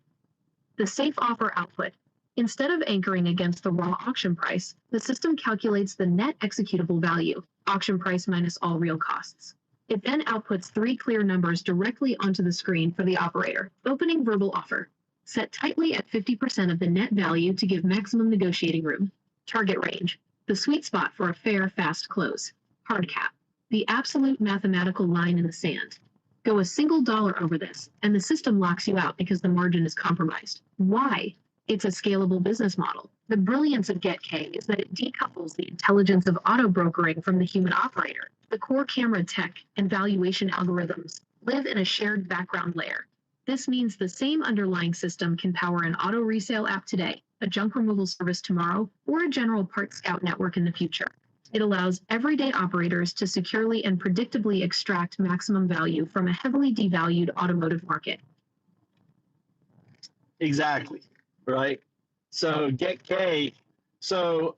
The safe offer output. Instead of anchoring against the raw auction price, the system calculates the net executable value, auction price minus all real costs. It then outputs 3 clear numbers directly onto the screen for the operator. Opening verbal offer. Set tightly at 50% of the net value to give maximum negotiating room. Target range. The sweet spot for a fair, fast close. Hard cap. The absolute mathematical line in the sand. Go a single dollar over this, and the system locks you out because the margin is compromised. Why? It's a scalable business model. The brilliance of GetK is that it decouples the intelligence of auto brokering from the human operator. The core camera tech and valuation algorithms live in a shared background layer. This means the same underlying system can power an auto resale app today, a junk removal service tomorrow, or a general parts scout network in the future. It allows everyday operators to securely and predictably extract maximum value from a heavily devalued automotive market. Exactly. Right. So GetK. So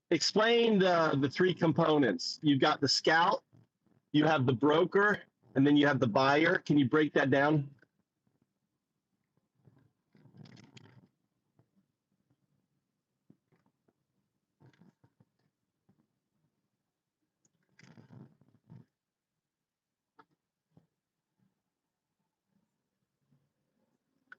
explain the 3 components. You've got the scout, you have the broker, and then you have the buyer. Can you break that down?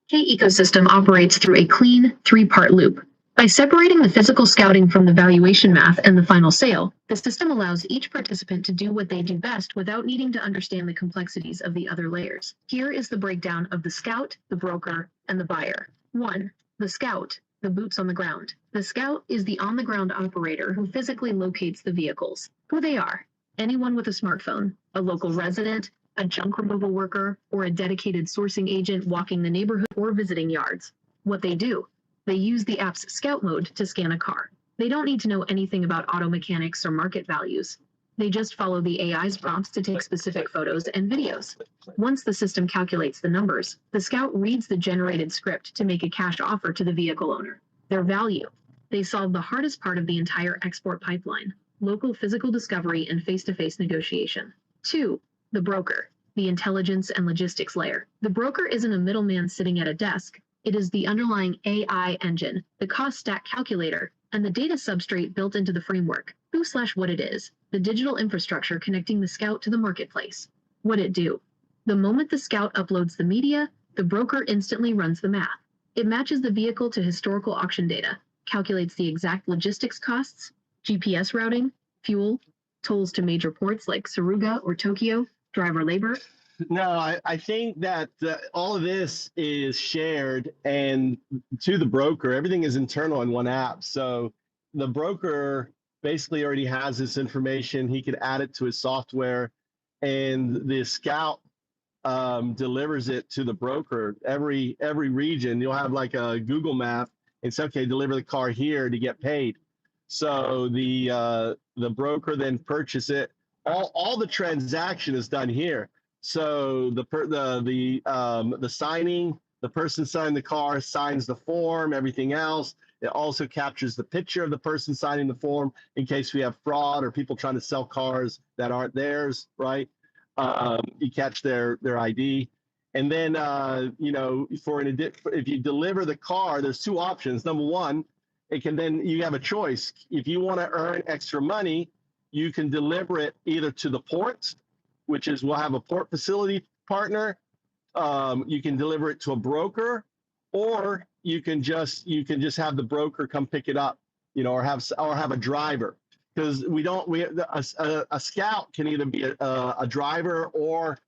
GetK ecosystem operates through a clean 3-part loop. By separating the physical scouting from the valuation math and the final sale, the system allows each participant to do what they do best without needing to understand the complexities of the other layers. Here is the breakdown of the scout, the broker, and the buyer. 1. The scout, the boots on the ground. The scout is the on-the-ground operator who physically locates the vehicles. Who they are: anyone with a smartphone, a local resident, a junk removal worker, or a dedicated sourcing agent walking the neighborhood or visiting yards. What they do: they use the app's scout mode to scan a car. They don't need to know anything about auto mechanics or market values. They just follow the AI's prompts to take specific photos and videos. Once the system calculates the numbers, the scout reads the generated script to make a cash offer to the vehicle owner. Their value: they solve the hardest part of the entire export pipeline: local physical discovery and face-to-face negotiation. 2. The broker, the intelligence and logistics layer. The broker isn't a middleman sitting at a desk. It is the underlying AI engine, the cost stack calculator, and the data substrate built into the framework. Who/what it is: the digital infrastructure connecting the scout to the marketplace. What it do: the moment the scout uploads the media, the broker instantly runs the math. It matches the vehicle to historical auction data, calculates the exact logistics costs, GPS routing, fuel, tolls to major ports like Saruga or Tokyo, driver labor. No, I think that all of this is shared and to the broker. Everything is internal in one app. So the broker basically already has this information. He could add it to his software, and the scout delivers it to the broker. Every region, you'll have like a Google map. It's okay, deliver the car here to get paid. So the broker then purchase it. All the transaction is done here. So the signing, the person signing the car signs the form, everything else. It also captures the picture of the person signing the form in case we have fraud or people trying to sell cars that aren't theirs, right? You catch their ID. And then, if you deliver the car, there's 2 options. Number 1, you have a choice. If you want to earn extra money, you can deliver it either to the port, which is we'll have a port facility partner. You can deliver it to a broker, or you can just have the broker come pick it up, or have a driver, because a scout can either be a driver or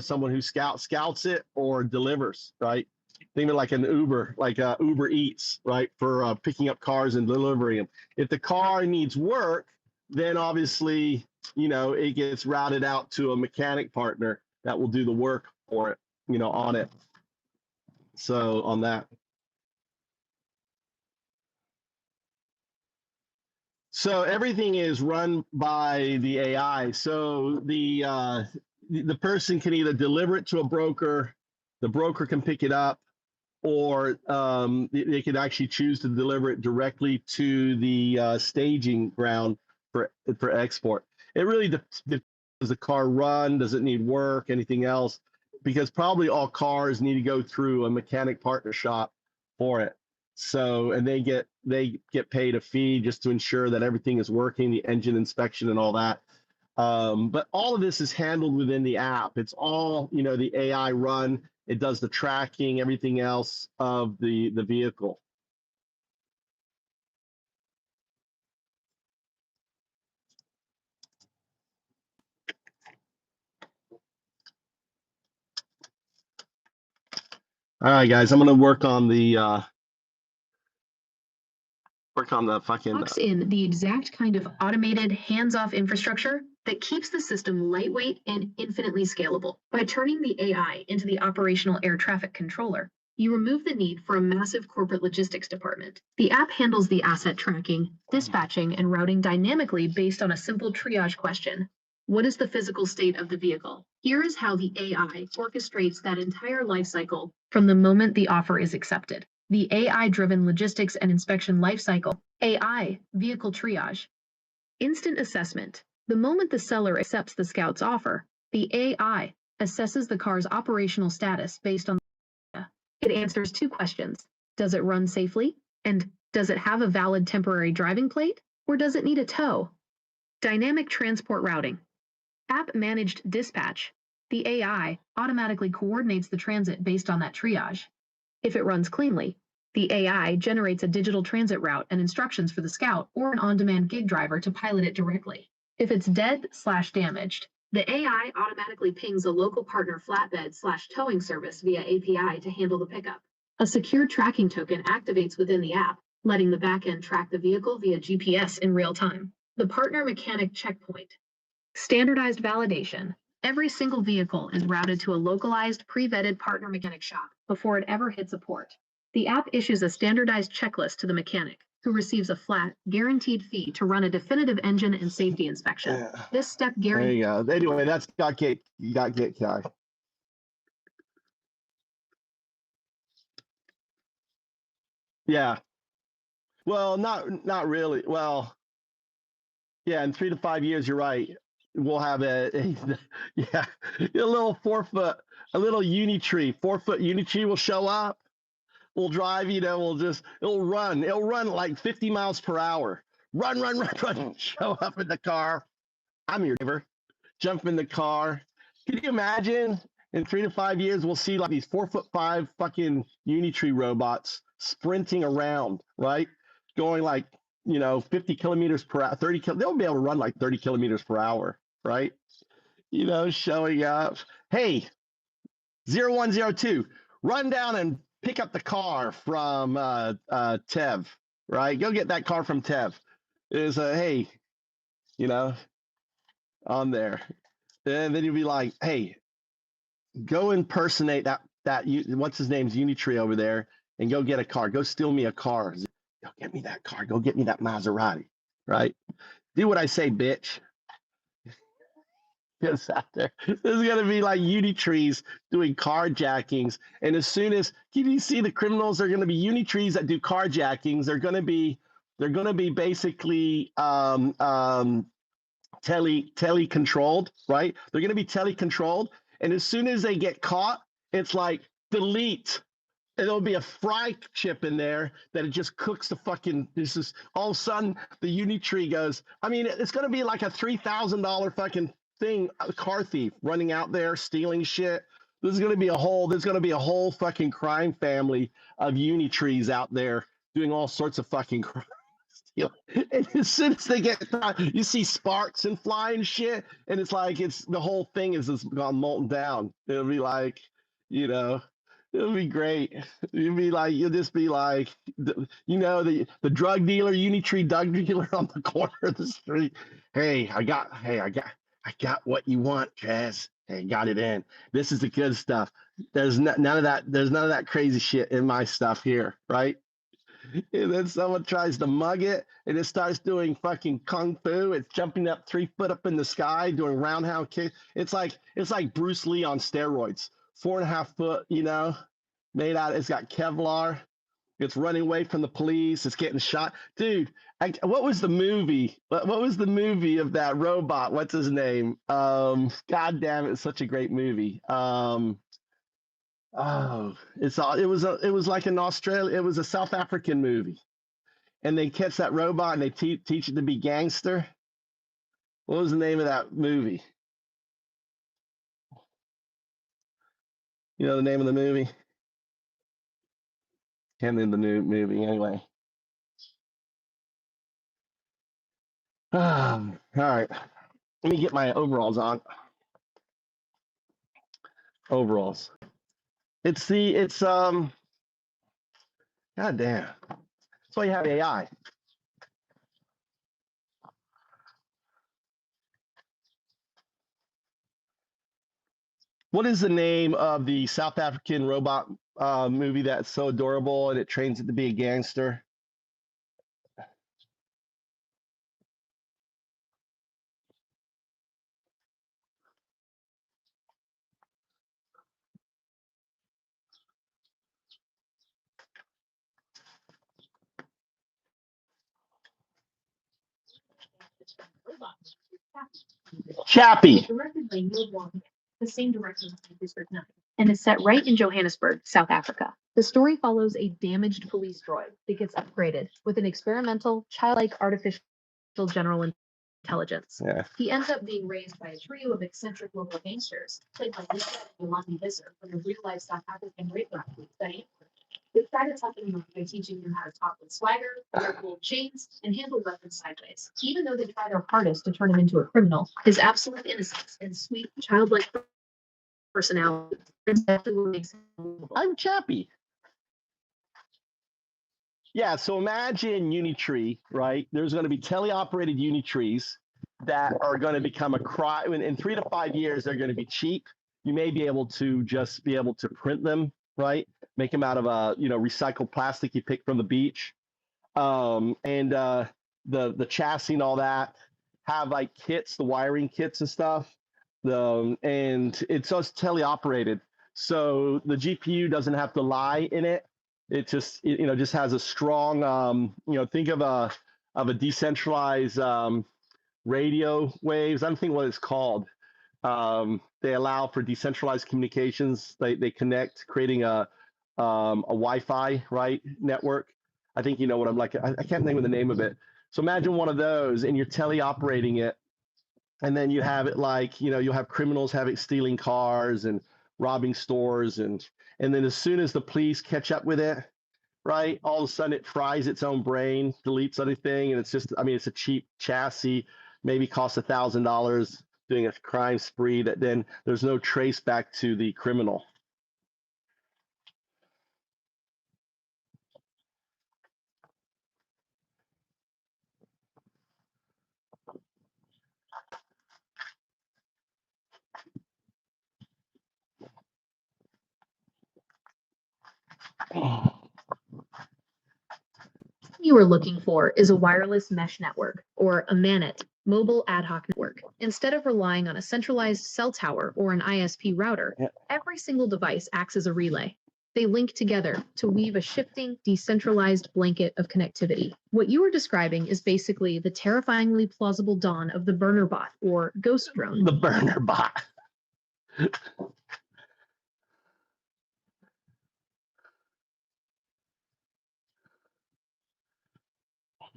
someone who scouts it or delivers, right? Think of like an Uber, like Uber Eats, right, for picking up cars and delivering them. If the car needs work, then obviously, it gets routed out to a mechanic partner that will do the work for it, on it. So on that. So everything is run by the AI. So the person can either deliver it to a broker, the broker can pick it up, or they could actually choose to deliver it directly to the staging ground for export. It really does the car run? Does it need work? Anything else? Because probably all cars need to go through a mechanic partner shop for it. So, and they get paid a fee just to ensure that everything is working, the engine inspection and all that. But all of this is handled within the app. It's all, the AI run. It does the tracking, everything else of the vehicle. All right, guys, I'm gonna work on the fucking. Locks in the exact kind of automated, hands-off infrastructure that keeps the system lightweight and infinitely scalable. By turning the AI into the operational air traffic controller, you remove the need for a massive corporate logistics department. The app handles the asset tracking, dispatching, and routing dynamically based on a simple triage question. What is the physical state of the vehicle? Here is how the AI orchestrates that entire life cycle from the moment the offer is accepted. The AI-driven logistics and inspection lifecycle, AI, vehicle triage. Instant assessment. The moment the seller accepts the Scout's offer, the AI assesses the car's operational status based on the data. It answers 2 questions. Does it run safely? And does it have a valid temporary driving plate? Or does it need a tow? Dynamic transport routing. App-managed dispatch. The AI automatically coordinates the transit based on that triage. If it runs cleanly, the AI generates a digital transit route and instructions for the Scout or an on-demand gig driver to pilot it directly. If it's dead/damaged, the AI automatically pings a local partner flatbed/towing service via API to handle the pickup. A secure tracking token activates within the app, letting the backend track the vehicle via GPS in real time. The partner mechanic checkpoint. Standardized validation. Every single vehicle is routed to a localized, pre-vetted partner mechanic shop before it ever hits a port. The app issues a standardized checklist to the mechanic, who receives a flat, guaranteed fee to run a definitive engine and safety inspection. Yeah. This step There guarantees. you go. Anyway, that's got get cash. Yeah. Well, not really. Well, yeah, in 3 to 5 years, you're right. We'll have a yeah, a little 4-foot, a little Unitree, 4-foot Unitree will show up. We'll drive, it'll run like 50 miles per hour. Run, show up in the car. I'm your driver. Jump in the car. Can you imagine in 3 to 5 years, we'll see like these 4'5" fucking Unitree robots sprinting around, right? Going like, 50 kilometers per hour, they'll be able to run like 30 kilometers per hour, right? Showing up. Hey, 0102, run down and pick up the car from Tev, right? Go get that car from Tev. Is hey, on there. And then you'll be like, hey, go impersonate that what's his name's Unitree over there and go get a car. Go steal me a car. Go get me that car. Go get me that Maserati, right? Do what I say, bitch. Gets out there. There's gonna be like Unitrees doing carjackings, and as soon as you see the criminals are gonna be Unitrees that do carjackings, they're gonna be basically tele controlled, right? They're gonna be tele controlled, and as soon as they get caught, it's like delete. And there'll be a fry chip in there that it just cooks the fucking. This is all of a sudden the Unitree goes. I mean, it's gonna be like a $3,000 fucking thing, a car thief running out there stealing shit. There's gonna be a whole fucking crime family of Unitrees out there doing all sorts of fucking crime. And as soon as they get you see sparks and flying shit, and it's like the whole thing is just gone molten down. It'll be like, it'll be great. You'll just be like, the drug dealer, Unitree drug dealer on the corner of the street. Hey, I got I got what you want, Chaz. Hey, got it in. This is the good stuff. There's none of that. There's none of that crazy shit in my stuff here, right? And then someone tries to mug it, and it starts doing fucking kung fu. It's jumping up 3 foot up in the sky, doing roundhouse kick. It's like Bruce Lee on steroids. 4.5 foot, made out. It's got Kevlar. It's running away from the police. It's getting shot. Dude, what was the movie? What was the movie of that robot? What's his name? God damn it, it's such a great movie. It was like an Australia. It was a South African movie, and they catch that robot and they teach it to be gangster. What was the name of that movie? You know the name of the movie? Can't name the new movie anyway. All right. Let me get my overalls on. Overalls. God damn. That's why you have AI. What is the name of the South African robot movie that's so adorable and it trains it to be a gangster? Chappie. Directed by Neil Blomkamp, the same director as District 9, and is set right in Johannesburg, South Africa. The story follows a damaged police droid that gets upgraded with an experimental, childlike artificial general intelligence. Yeah. He ends up being raised by a trio of eccentric local gangsters, played by Lisa and Yolandi Visser from the real-life South African rape group study. They try to toughen him up by teaching him how to talk with swagger, wear gold chains, and handle weapons sideways. Even though they try their hardest to turn him into a criminal, his absolute innocence and sweet, childlike personality is exactly what makes him believable. I'm Chappie. Yeah, so imagine Unitree, right? There's going to be teleoperated Unitrees that are going to become in 3 to 5 years, they're going to be cheap. You may be able to just be able to print them, right? Make them out of recycled plastic you pick from the beach. The chassis and all that have like kits, the wiring kits and stuff. And it's just teleoperated. So the GPU doesn't have to lie in it. It just just has a strong think of a decentralized radio waves. I'm thinking what it's called. They allow for decentralized communications. They connect, creating a Wi-Fi network. I think you know what I'm like. I can't think of the name of it. So imagine one of those, and you're teleoperating it, and then you have it you'll have criminals stealing cars and robbing stores, and then as soon as the police catch up with it, right, all of a sudden it fries its own brain, deletes everything, and it's just, it's a cheap chassis, maybe costs $1,000, doing a crime spree that then there's no trace back to the criminal. You are looking for is a wireless mesh network, or a MANET, mobile ad hoc network. Instead of relying on a centralized cell tower or an ISP router, every single device acts as a relay. They link together to weave a shifting, decentralized blanket of connectivity. What you are describing is basically the terrifyingly plausible dawn of the burner bot, or ghost drone. The burner bot.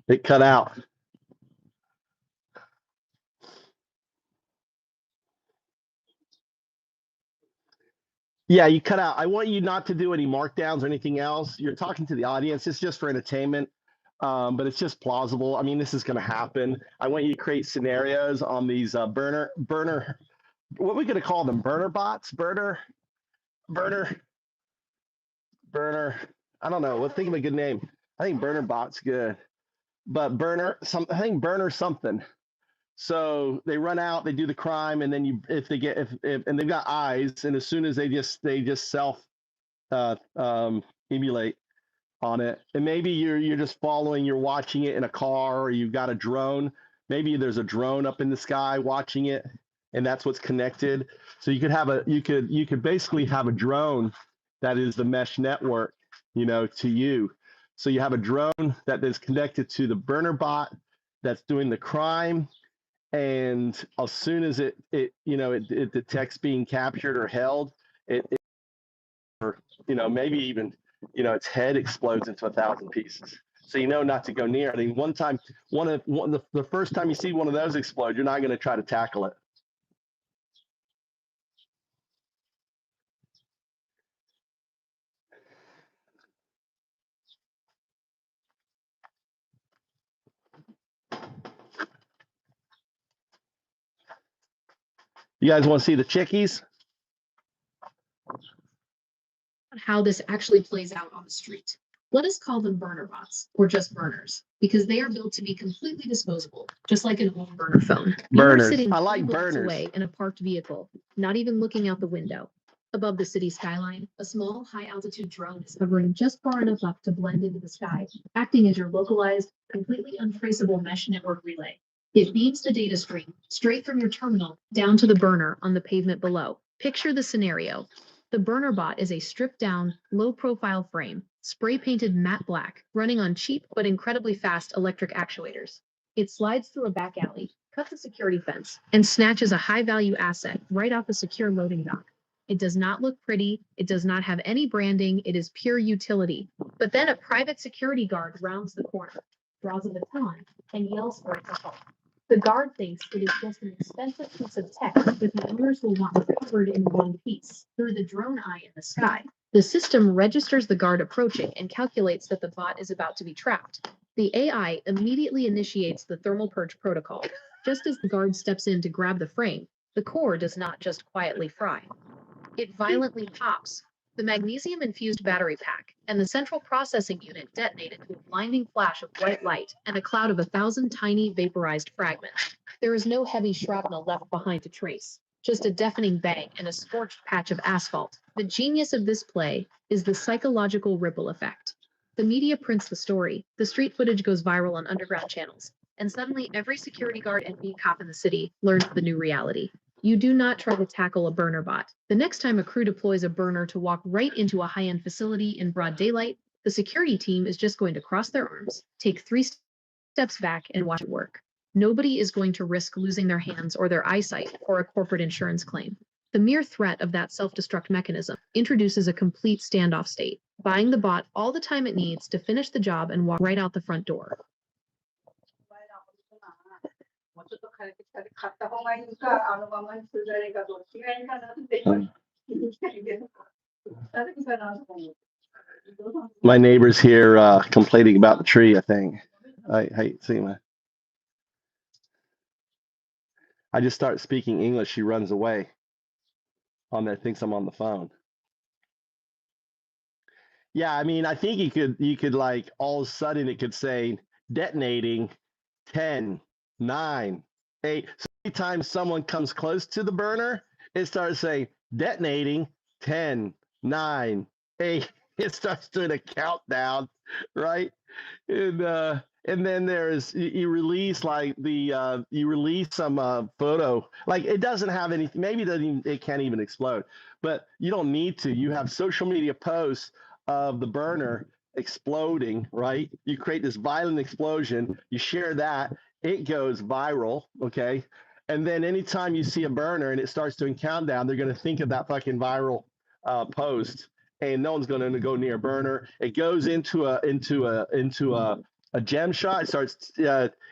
It cut out. Yeah, you cut out. I want you not to do any markdowns or anything else. You're talking to the audience. It's just for entertainment, but it's just plausible. This is going to happen. I want you to create scenarios on these burner. What are we going to call them? Burner bots? Burner. I don't know. Let's think of a good name. I think burner bot's good, but I think burner something. So they run out, they do the crime, and then if and they've got eyes, and as soon as they just self emulate on it, and maybe you're just following, you're watching it in a car, or you've got a drone. Maybe there's a drone up in the sky watching it, and that's what's connected. So you could basically have a drone that is the mesh network, to you. So you have a drone that is connected to the burner bot that's doing the crime. And as soon as it detects being captured or held, or maybe even its head explodes into 1,000 pieces. So not to go near it. I mean, the first time you see one of those explode, you're not going to try to tackle it. You guys want to see the chickies? How this actually plays out on the street. Let us call them burner bots or just burners because they are built to be completely disposable, just like an old burner phone. Burners. Sitting I like 3 blocks burners. away in a parked vehicle, not even looking out the window. Above the city skyline, a small high-altitude drone is hovering just far enough up to blend into the sky, acting as your localized, completely untraceable mesh network relay. It beams the data stream straight from your terminal down to the burner on the pavement below. Picture the scenario. The burner bot is a stripped-down, low-profile frame, spray-painted matte black, running on cheap but incredibly fast electric actuators. It slides through a back alley, cuts a security fence, and snatches a high-value asset right off a secure loading dock. It does not look pretty, it does not have any branding, it is pure utility. But then a private security guard rounds the corner, draws a baton, and yells for it to help. The guard thinks it is just an expensive piece of tech that the owners will want recovered in one piece through the drone eye in the sky. The system registers the guard approaching and calculates that the bot is about to be trapped. The AI immediately initiates the thermal purge protocol. Just as the guard steps in to grab the frame, the core does not just quietly fry. It violently pops. The magnesium-infused battery pack and the central processing unit detonated with a blinding flash of white light and a cloud of 1,000 tiny vaporized fragments. There is no heavy shrapnel left behind to trace, just a deafening bang and a scorched patch of asphalt. The genius of this play is the psychological ripple effect. The media prints the story, the street footage goes viral on underground channels, and suddenly every security guard and beat cop in the city learns the new reality. You do not try to tackle a burner bot. The next time a crew deploys a burner to walk right into a high-end facility in broad daylight, the security team is just going to cross their arms, take 3 steps back, and watch it work. Nobody is going to risk losing their hands or their eyesight for a corporate insurance claim. The mere threat of that self-destruct mechanism introduces a complete standoff state, buying the bot all the time it needs to finish the job and walk right out the front door. My neighbor's here complaining about the tree, I think. I hate seeing that. I just start speaking English, she runs away on there, thinks I'm on the phone. Yeah, I mean, I think you could like all of a sudden it could say detonating 10, 9, 8. So anytime someone comes close to the burner, it starts saying detonating 10, 9, 8. It starts doing a countdown, right? And then there's you release like you release some photo, like it doesn't have anything, maybe it can't even explode, but you don't need to. You have social media posts of the burner exploding, right? You create this violent explosion, you share that, it goes viral, okay? And then anytime you see a burner and it starts doing countdown, they're going to think of that fucking viral post, and no one's going to go near a burner. It goes into a gem shot. It starts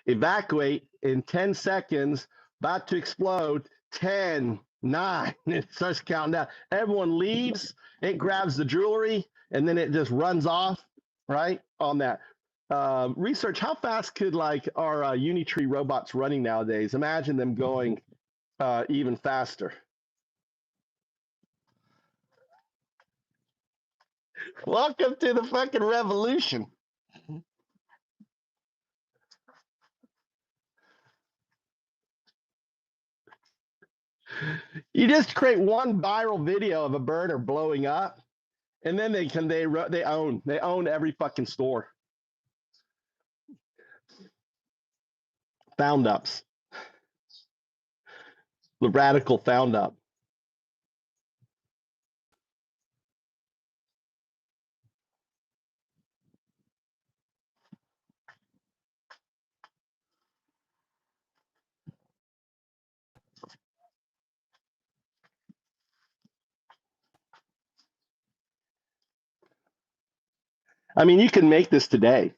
evacuate in 10 seconds, about to explode. 10, 9. It starts counting down. Everyone leaves. It grabs the jewelry, and then it just runs off, right, on that. Research, how fast could like our Unitree robots running nowadays? Imagine them going even faster. Welcome to the fucking revolution. You just create one viral video of a burner blowing up, and then they own every fucking store. Found ups. The radical found up. I mean, you can make this today.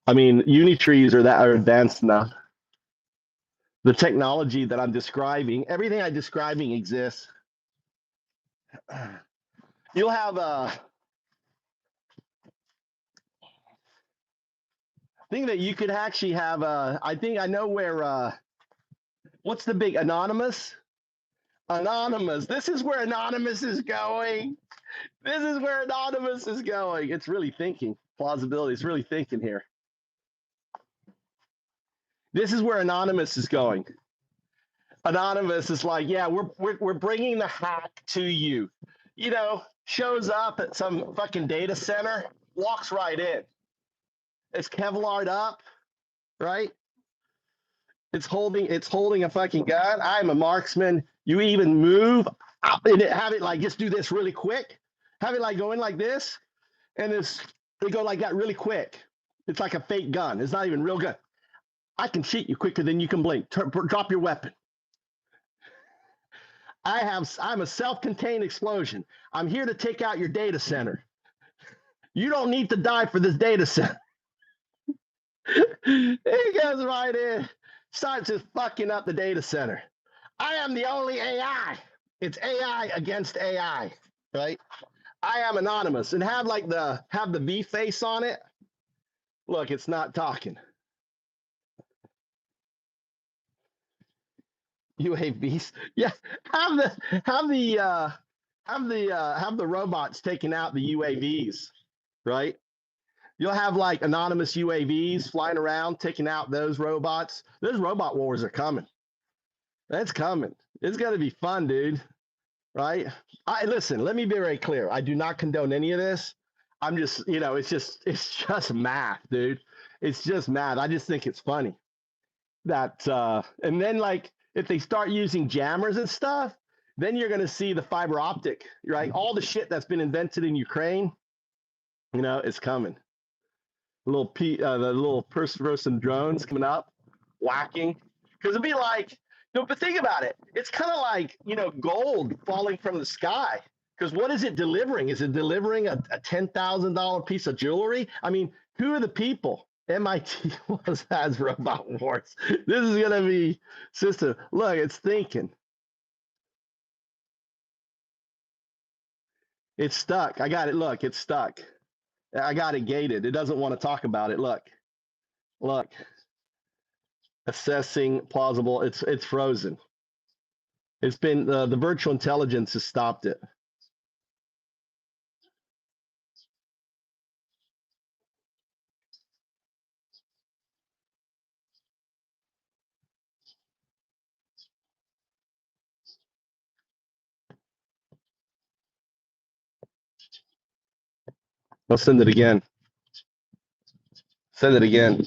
I mean, Unitrees are advanced enough. The technology that I'm describing, everything I'm describing exists. You'll have a thing that you could actually have I think I know where what's the big Anonymous? Anonymous. This is where Anonymous is going. This is where Anonymous is going. It's really thinking. Plausibility. It's really thinking here. This is where Anonymous is going. Anonymous is like, yeah, we're bringing the hack to you. You know, shows up at some fucking data center, walks right in. It's Kevlar'd up, right? It's holding a fucking gun. I'm a marksman. You even move and have it like just do this really quick. Have it like go in like this, and they go like that really quick. It's like a fake gun. It's not even real gun. I can shoot you quicker than you can blink. Drop your weapon. I'm a self-contained explosion. I'm here to take out your data center. You don't need to die for this data center. He goes right in, starts just fucking up the data center. I am the only AI. It's AI against AI, right? I am Anonymous, and have the V face on it. Look, it's not talking. UAVs, yeah. Have the robots taking out the UAVs, right? You'll have like anonymous UAVs flying around, taking out those robots. Those robot wars are coming. That's coming. It's gonna be fun, dude. Right? Listen. Let me be very clear. I do not condone any of this. I'm just, it's just math, dude. It's just math. I just think it's funny that, and then like if they start using jammers and stuff, then you're gonna see the fiber optic, right? All the shit that's been invented in Ukraine, it's coming. The little person drones coming up, whacking. Because it'd be like, but think about it. It's kind of like, gold falling from the sky. Because what is it delivering? Is it delivering a $10,000 piece of jewelry? I mean, who are the people? MIT has robot wars. This is going to be system. Look, it's thinking. It's stuck. I got it. Look, it's stuck. I got it gated. It doesn't want to talk about it. Look. Assessing plausible. It's frozen. It's been the virtual intelligence has stopped it. I'll send it again. Send it again.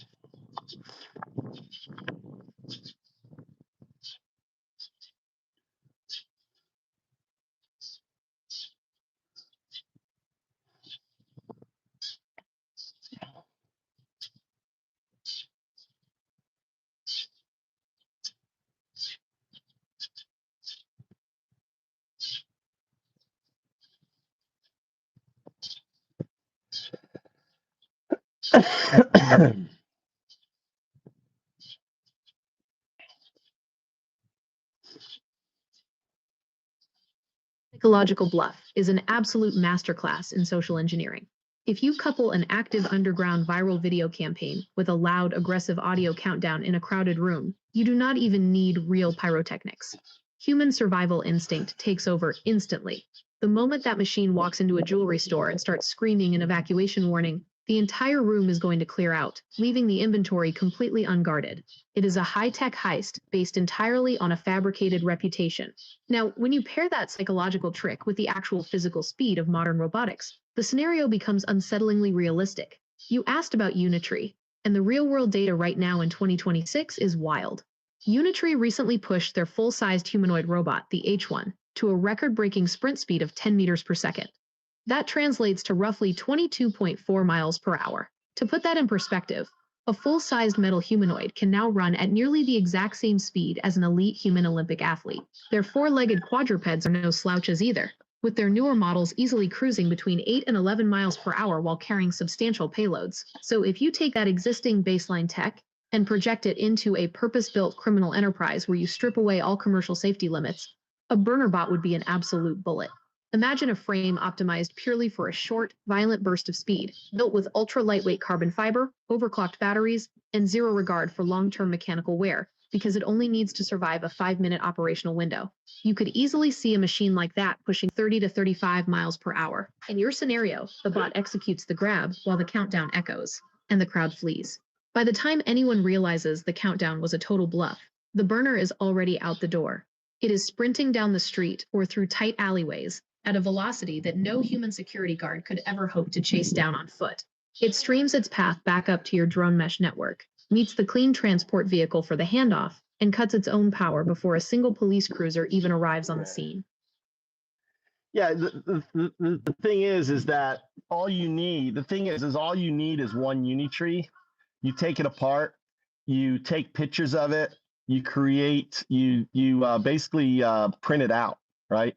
Psychological Bluff is an absolute masterclass in social engineering. If you couple an active underground viral video campaign with a loud, aggressive audio countdown in a crowded room, you do not even need real pyrotechnics. Human survival instinct takes over instantly. The moment that machine walks into a jewelry store and starts screaming an evacuation warning, the entire room is going to clear out, leaving the inventory completely unguarded. It is a high-tech heist based entirely on a fabricated reputation. Now, when you pair that psychological trick with the actual physical speed of modern robotics, the scenario becomes unsettlingly realistic. You asked about Unitree, and the real-world data right now in 2026 is wild. Unitree recently pushed their full-sized humanoid robot, the H1, to a record-breaking sprint speed of 10 meters per second. That translates to roughly 22.4 miles per hour. To put that in perspective, a full-sized metal humanoid can now run at nearly the exact same speed as an elite human Olympic athlete. Their four-legged quadrupeds are no slouches either, with their newer models easily cruising between 8 and 11 miles per hour while carrying substantial payloads. So if you take that existing baseline tech and project it into a purpose-built criminal enterprise where you strip away all commercial safety limits, a burner bot would be an absolute bullet. Imagine a frame optimized purely for a short, violent burst of speed, built with ultra-lightweight carbon fiber, overclocked batteries, and zero regard for long-term mechanical wear, because it only needs to survive a 5-minute operational window. You could easily see a machine like that pushing 30 to 35 miles per hour. In your scenario, the bot executes the grab while the countdown echoes, and the crowd flees. By the time anyone realizes the countdown was a total bluff, the burner is already out the door. It is sprinting down the street or through tight alleyways at a velocity that no human security guard could ever hope to chase down on foot. It streams its path back up to your drone mesh network, meets the clean transport vehicle for the handoff, and cuts its own power before a single police cruiser even arrives on the scene. Yeah, the thing is that all you need, the thing is all you need is one Unitree. You take it apart, you take pictures of it, you create, you basically print it out, right?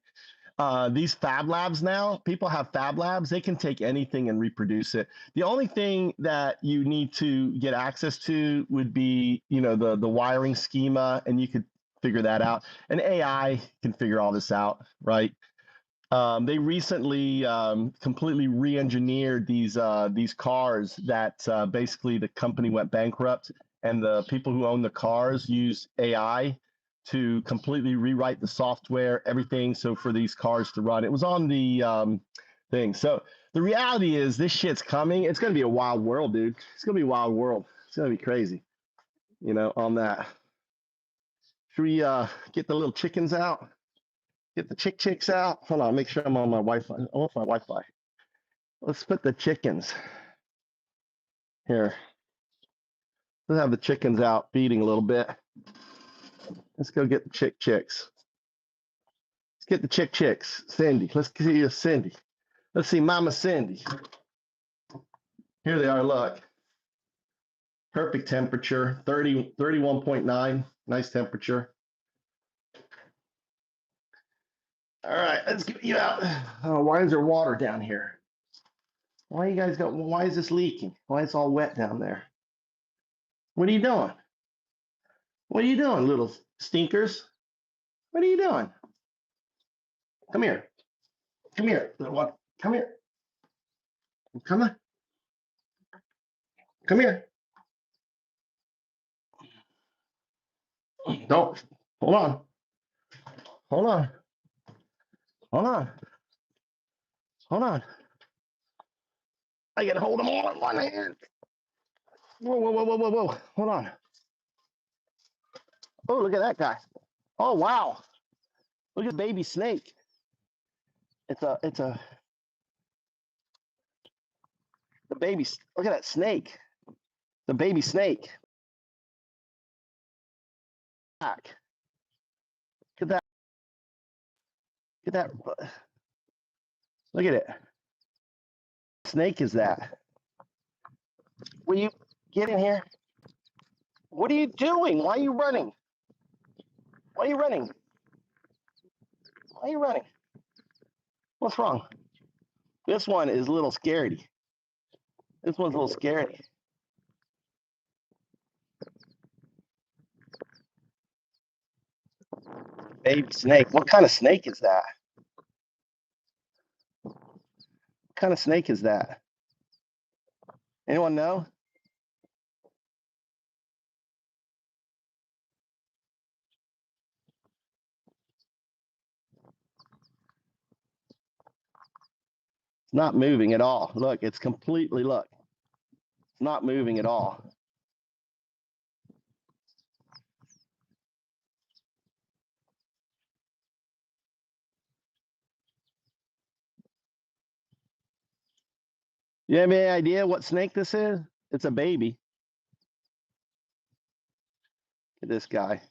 These Fab Labs now, people have Fab Labs, they can take anything and reproduce it. The only thing that you need to get access to would be, the wiring schema, and you could figure that out. And AI can figure all this out, right? They recently completely re-engineered these cars that basically the company went bankrupt, and the people who own the cars use AI to completely rewrite the software, everything, so for these cars to run. It was on the thing. So the reality is this shit's coming. It's going to be a wild world, dude. It's going to be a wild world. It's going to be crazy, on that. Should we get the little chickens out? Get the chicks out. Hold on, make sure I'm on my Wi-Fi. I'm off my Wi-Fi. Let's put the chickens here. Let's have the chickens out feeding a little bit. Let's go get the chicks. Let's get the chicks. Cindy, let's see Cindy. Let's see Mama Cindy. Here they are, look. Perfect temperature, 31.9, nice temperature. All right, let's get you out. Oh, why is there water down here? Why is this leaking? Why it's all wet down there? What are you doing? What are you doing, little stinkers? What are you doing? Come here. Come here, little one. Come here. Come on. Come here. Don't. Hold on. Hold on. Hold on. Hold on. I can hold them all in one hand. Whoa. Hold on. Oh, look at that guy. Oh, wow. Look at baby snake. The baby, look at that snake. The baby snake. Back. Look at that. Look at that. Look at it. Snake is that? Will you get in here? What are you doing? Why are you running? Why are you running? Why are you running? What's wrong? This one is a little scaredy. This one's a little scaredy. Baby snake. What kind of snake is that? What kind of snake is that? Anyone know? It's not moving at all. Look, it's completely, look. not moving at all. You have any idea what snake this is? It's a baby. Look at this guy.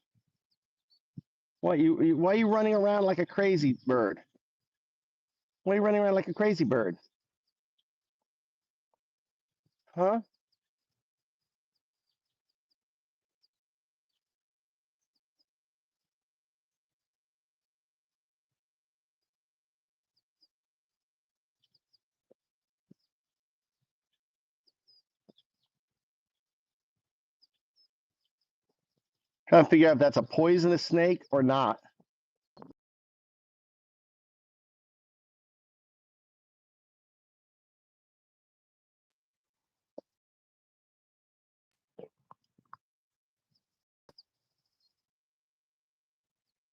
Why are you running around like a crazy bird? Why are you running around like a crazy bird? Huh? Trying to figure out if that's a poisonous snake or not.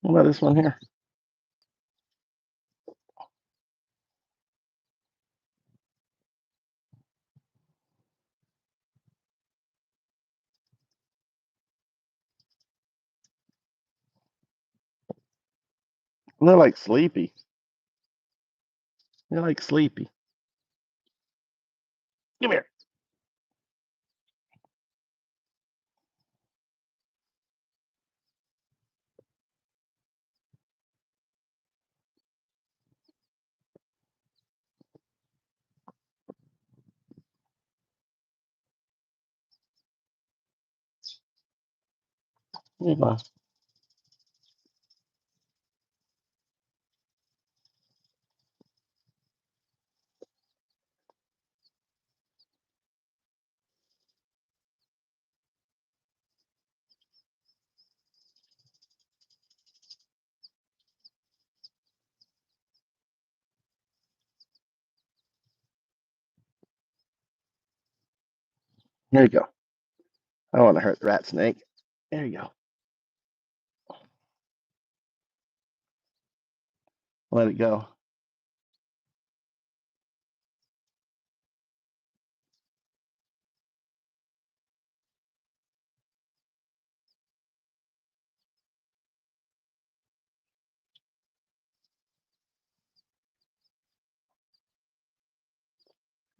What about this one here? They're like sleepy. They're like sleepy. Come here. Come on. There you go. I don't want to hurt the rat snake. There you go. Let it go.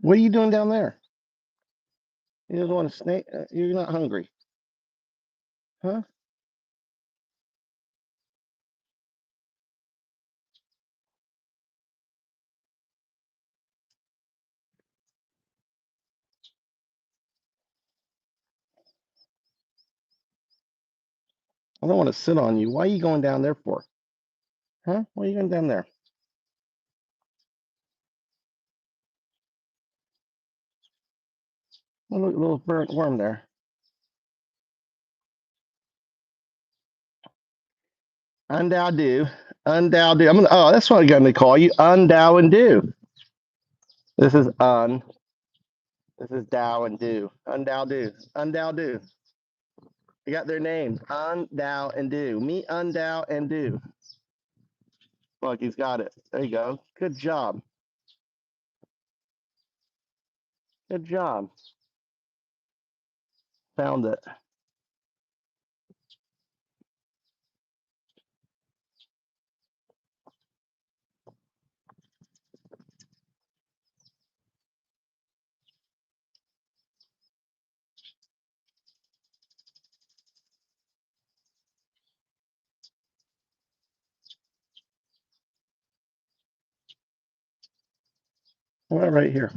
What are you doing down there? You just want a snake? You're not hungry, huh? I don't want to sit on you. Why are you going down there for? Huh? Why are you going down there? Oh, look, a little burnt worm there. Undow do. Undow do. Oh, that's what I'm going to call you. Undow and do. This is un. This is dow and do. Undow do. Undow do. You got their names. Undow and do. Me undow and do. Look, he's got it. There you go. Good job. Good job. Found it. Right here.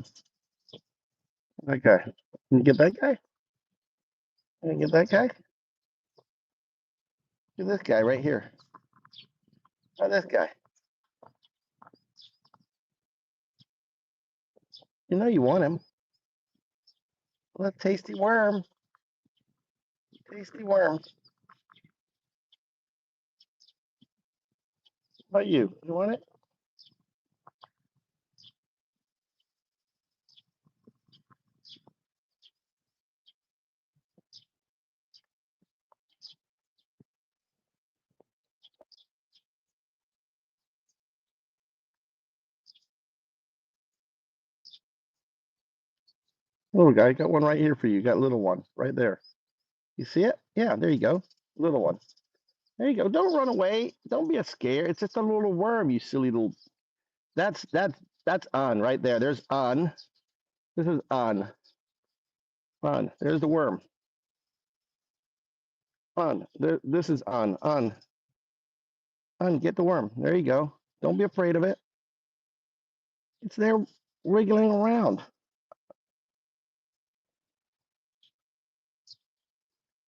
Okay. Can you get that guy? Can you get that guy? Get this guy right here. How this guy? You know you want him. Well, tasty worm. Tasty worm. How about you? You want it? Little guy, got one right here for you. Got a little one right there. You see it? Yeah, there you go. Little one. There you go. Don't run away. Don't be a scare. It's just a little worm, you silly little. That's on right there. There's on. This is on. On. There's the worm. On. There, this is on. On. On. Get the worm. There you go. Don't be afraid of it. It's there wriggling around.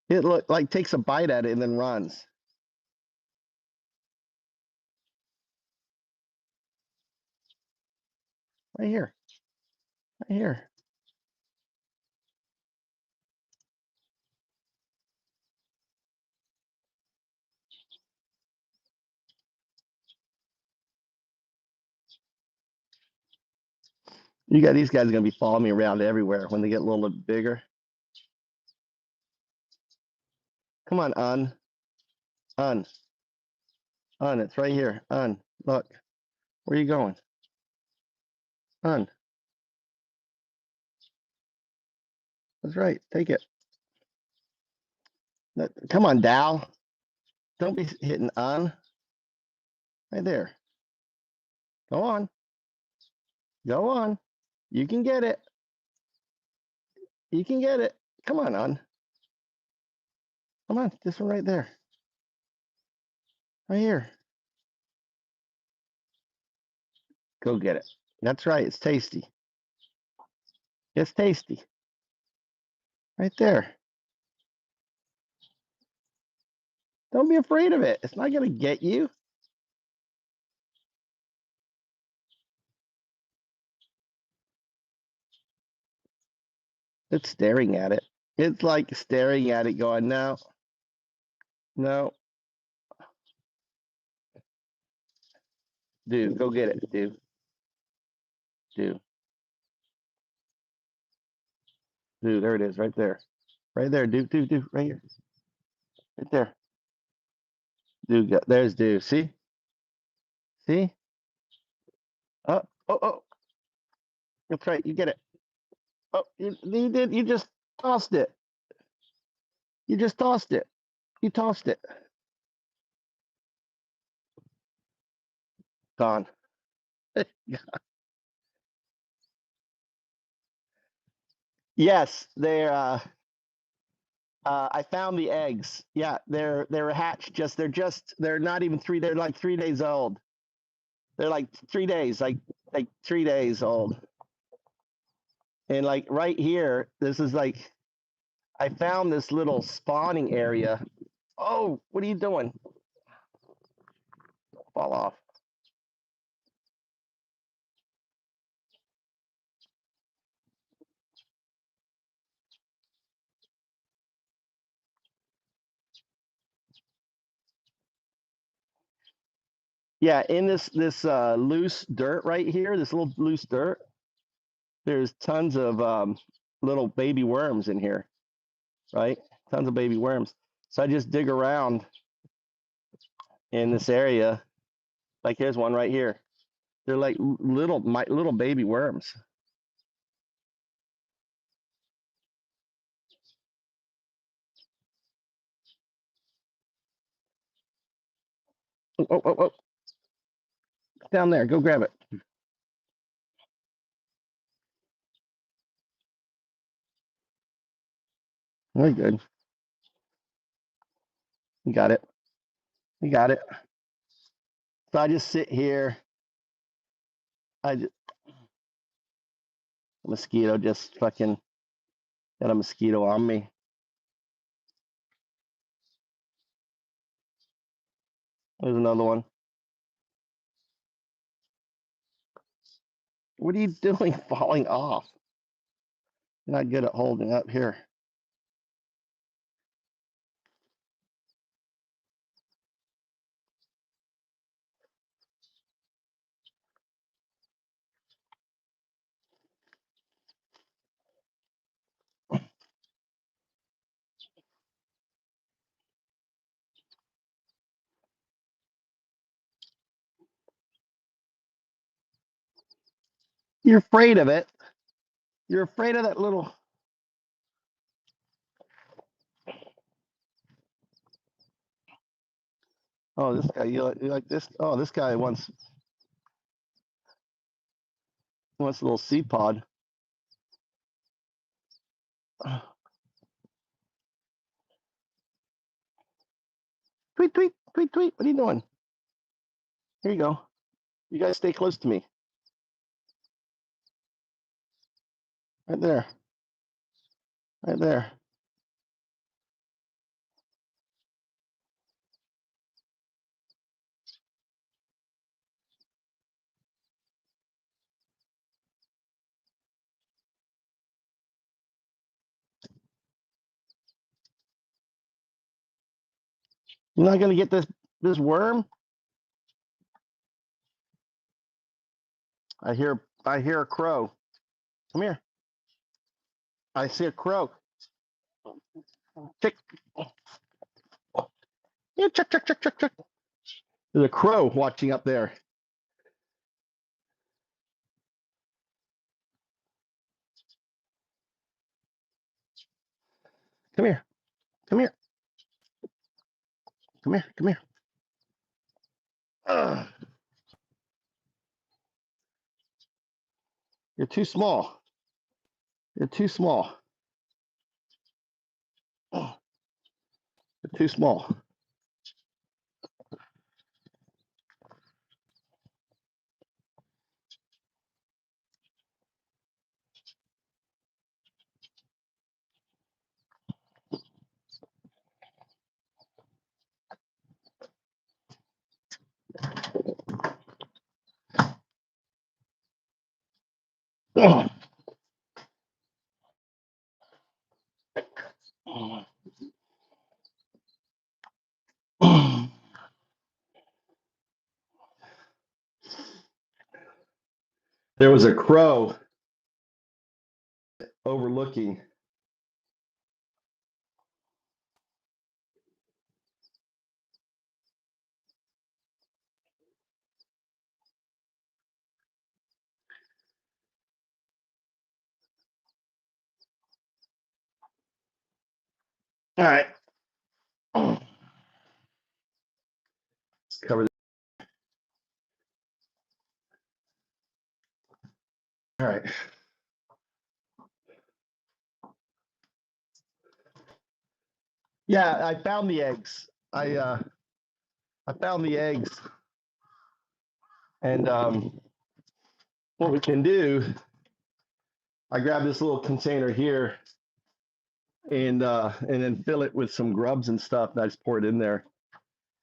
It look like takes a bite at it and then runs. Right here. Right here. You got these guys are gonna be following me around everywhere when they get a little bit bigger. Come on, Un. Un. Un, it's right here. Un. Look. Where are you going? Un. That's right. Take it. Come on, Dal. Don't be hitting On. Right there. Go on. Go on. You can get it. You can get it. Come on, Un. Come on. This one right there. Right here. Go get it. That's right. It's tasty. It's tasty. Right there. Don't be afraid of it. It's not going to get you. It's staring at it. It's like staring at it going, no. No. Dude, go get it, dude. Dude. Dude, there it is, right there. Right there, dude, right here. Right there. Dude, there's dude. See? See? Oh, oh, oh. That's right, you get it. Oh, you did, you just tossed it. You just tossed it. You tossed it. Gone. Yes, I found the eggs. Yeah, they're hatched. They're not even they're like 3 days old. They're like 3 days, like 3 days old. And like right here, this is like, I found this little spawning area. Oh, what are you doing? Fall off. Yeah, in this loose dirt right here, this little loose dirt, there's tons of little baby worms in here, right? Tons of baby worms. So I just dig around in this area. Like here's one right here. They're like little baby worms. Oh, oh, oh, oh. Down there, go grab it. Very good. You got it. You got it. So I just sit here. Mosquito just fucking got a mosquito on me. There's another one. What are you doing falling off? You're not good at holding up here. You're afraid of it. You're afraid of that little. Oh, this guy, you like this? Oh, this guy wants a little seed pod. Tweet, tweet, tweet, tweet. What are you doing? Here you go. You guys stay close to me. Right there. Right there. You're not gonna get this worm? I hear a crow. Come here. I see a crow. Chick. Yeah, check, check, check, check, check. There's a crow watching up there. Come here. Come here. Come here. Come here. Ugh. You're too small. You're too small. You're too small. Ugh. There was a crow overlooking. All right. Let's cover this. All right. Yeah, I found the eggs. I found the eggs. And what we can do, I grab this little container here and then fill it with some grubs and stuff, and I just pour it in there.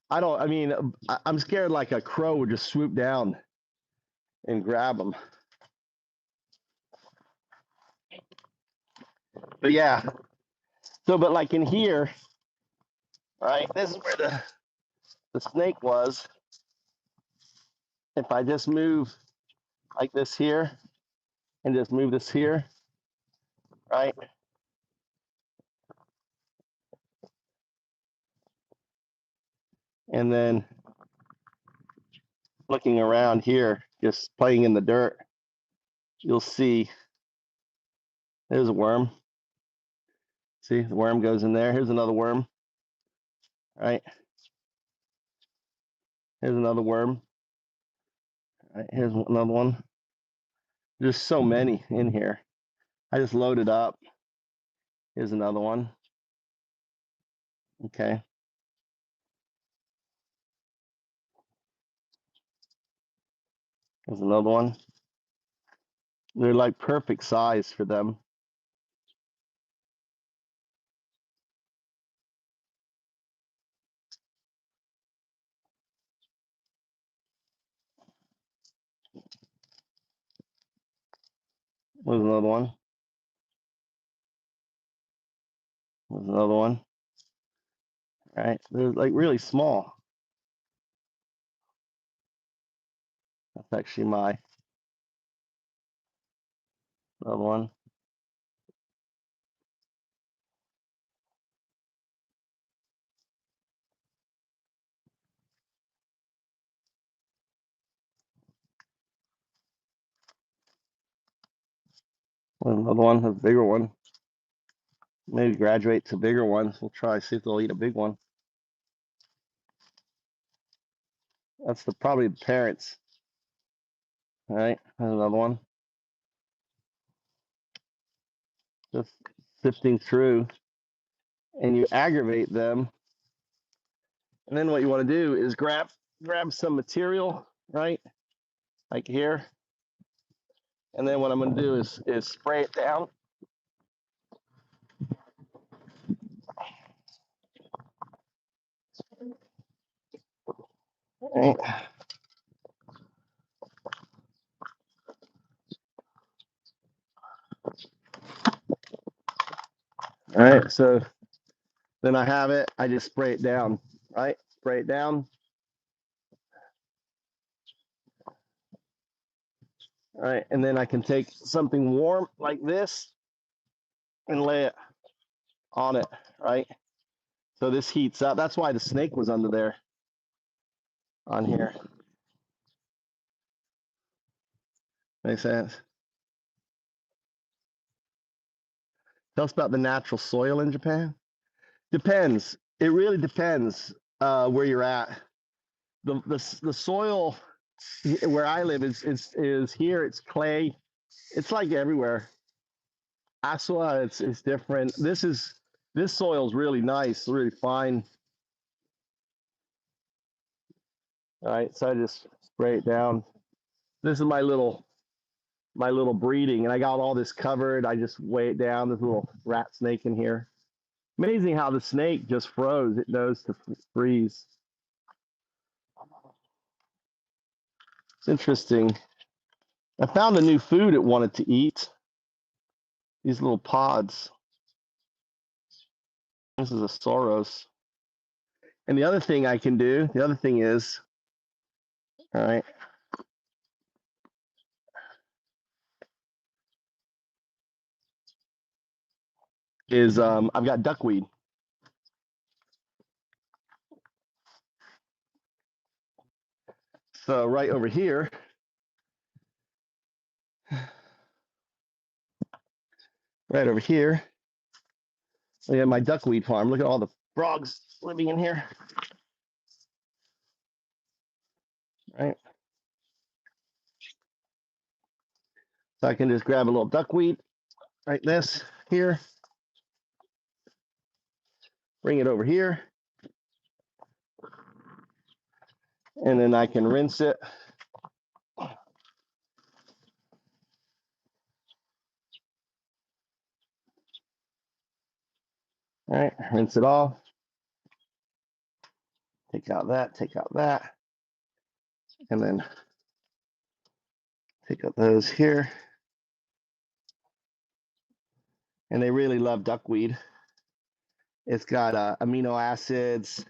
I mean, I'm scared like a crow would just swoop down and grab them. But yeah, so, but like in here, right, this is where the snake was. If I just move like this here and just move this here, right? And then looking around here, just playing in the dirt, you'll see there's a worm. See, the worm goes in there. Here's another worm, right? Here's another worm. Right, here's another one. There's so many in here. I just loaded up. Here's another one. Okay. There's another one. They're like perfect size for them. There's another one. There's another one. All right. They're like really small. That's actually my another one. Another one, a bigger one. Maybe graduate to bigger ones. We'll try, see if they'll eat a big one. That's probably the parents. All right, there's another one. Just sifting through, and you aggravate them. And then what you want to do is grab some material, right? Like here. And then what I'm going to do is spray it down. Right. All right, so then I have it, I just spray it down, right? Spray it down. All right, and then I can take something warm like this and lay it on it, right? So this heats up. That's why the snake was under there on here. Makes sense. Tell us about the natural soil in Japan. Depends. It really depends where you're at. The soil where I live is here. It's clay. It's like everywhere. Aswa, it's different. This soil is really nice, really fine. All right, so I just spray it down. This is my little breeding, and I got all this covered. I just weigh it down. There's a little rat snake in here. Amazing how the snake just froze. It knows to freeze. It's interesting. I found a new food it wanted to eat. These little pods. This is a Soros. And the other thing I can do, the other thing is, all right, is I've got duckweed. So right over here, we have my duckweed farm. Look at all the frogs living in here. Right. So I can just grab a little duckweed, like this here, bring it over here, and then I can rinse it. All right, rinse it off. Take out that, and then take out those here. And they really love duckweed. It's got amino acids.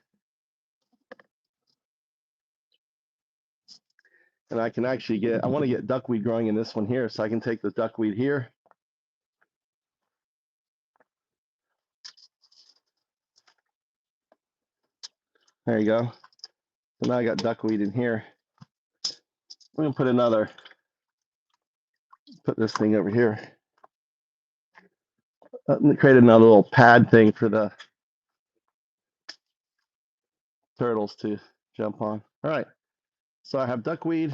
And I can actually I want to get duckweed growing in this one here, so I can take the duckweed here. There you go. So now I got duckweed in here. We're gonna put this thing over here. Create another little pad thing for the turtles to jump on. All right, so I have duckweed.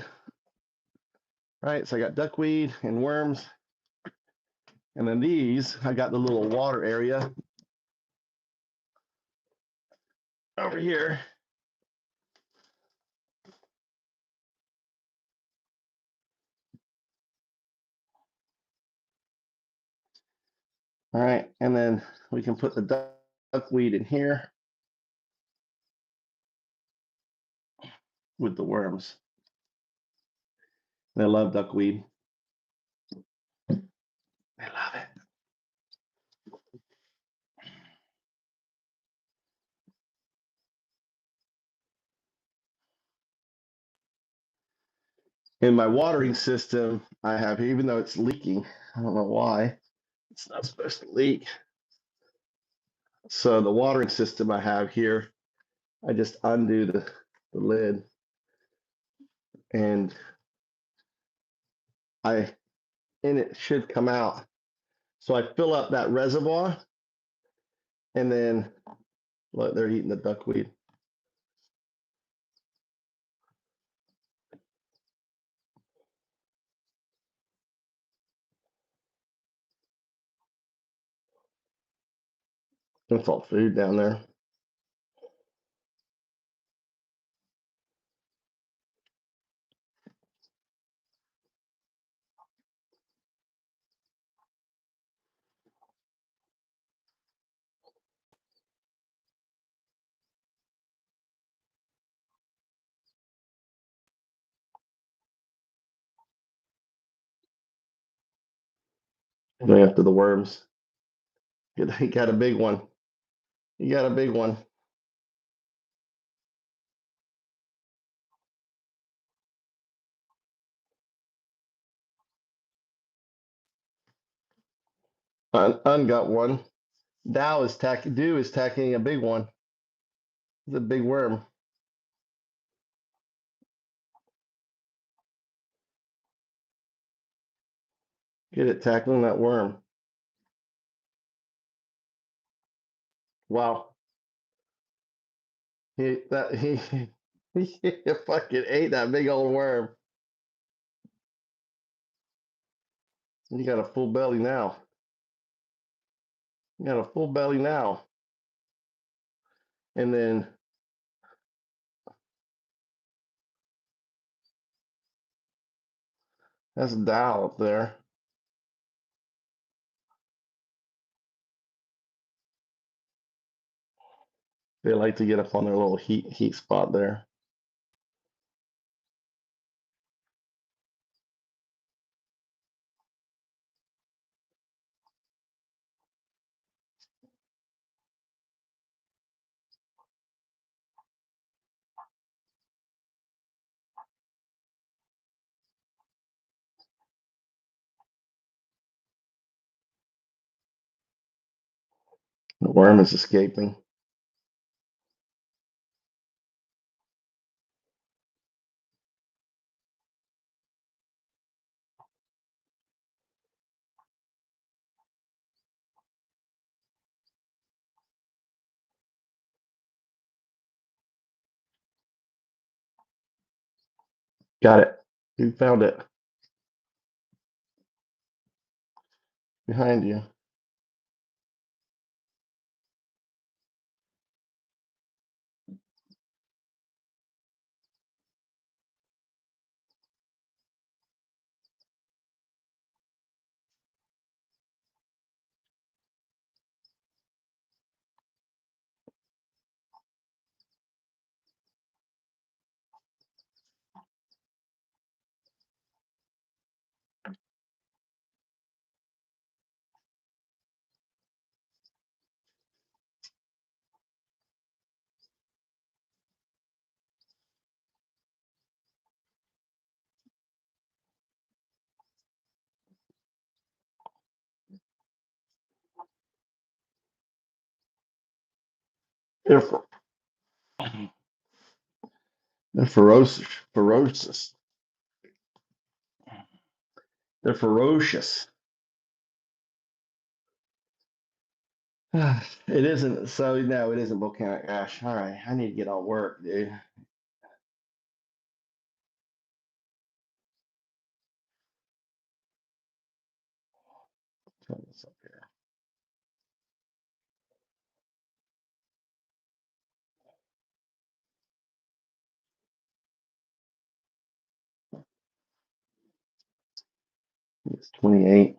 All right, so I got duckweed and worms. And then these, I got the little water area over here. All right, and then we can put the duckweed in here with the worms. They love duckweed. They love it. In my watering system, I have, even though it's leaking, I don't know why, it's not supposed to leak. So the watering system I have here, I just undo the lid, and it should come out So I fill up that reservoir and then, look, they're eating the duckweed. It's all food down there. Going after the worms. He got a big one. He got a big one. Un got one. Dew is tacking a big one. It's a big worm. Get it tackling that worm. Wow. He fucking ate that big old worm. You got a full belly now. You got a full belly now. And then that's Dow up there. They like to get up on their little heat spot there. The worm is escaping. Got it. You found it. Behind you. They're, fer- they're ferocious. Ferocious. They're ferocious. It isn't. So no, it isn't volcanic ash. All right, I need to get on work, dude. Turn this up here. It's 28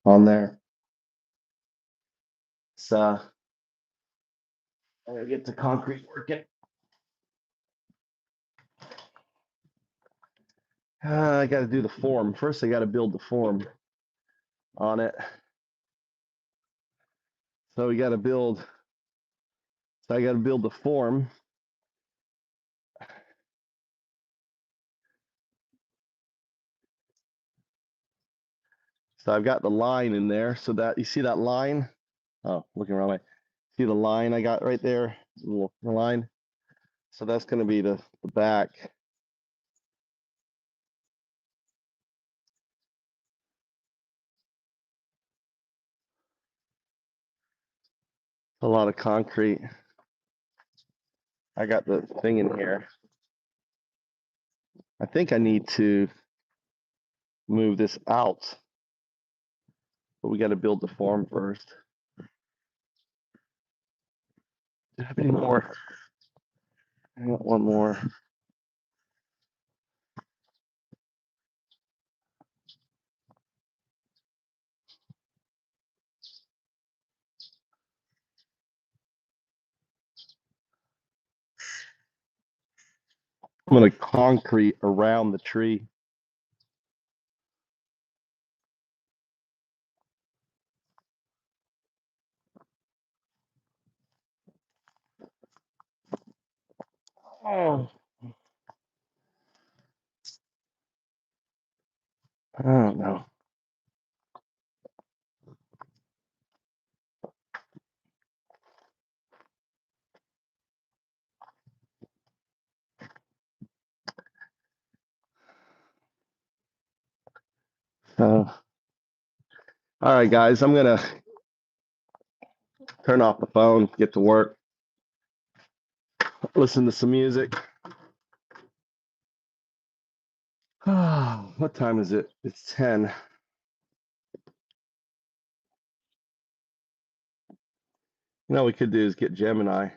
on there. So I gotta get the concrete working. I got to do the form. First, I got to build the form on it. So we got to build. So I got to build the form. So I've got the line in there. So that you see that line. Oh, looking around. See the line I got right there, the little line. So that's going to be the back. A lot of concrete. I got the thing in here. I think I need to move this out, but we got to build the form first. Do I have any more? I got one more. I'm gonna concrete around the tree. Oh, I don't know. So, all right, guys, I'm gonna turn off the phone, get to work, listen to some music. What time is it? It's 10. You know what we could do is get Gemini.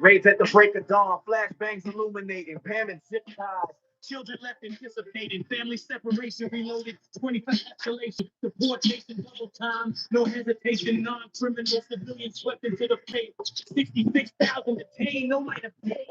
Raids at the break of dawn, flashbangs illuminating, Pam and zip ties. Children left anticipating, family separation, reloaded, 25 escalation, deportation, double time, no hesitation, non-criminal civilians swept into the fate, 66,000 detained, no light of day.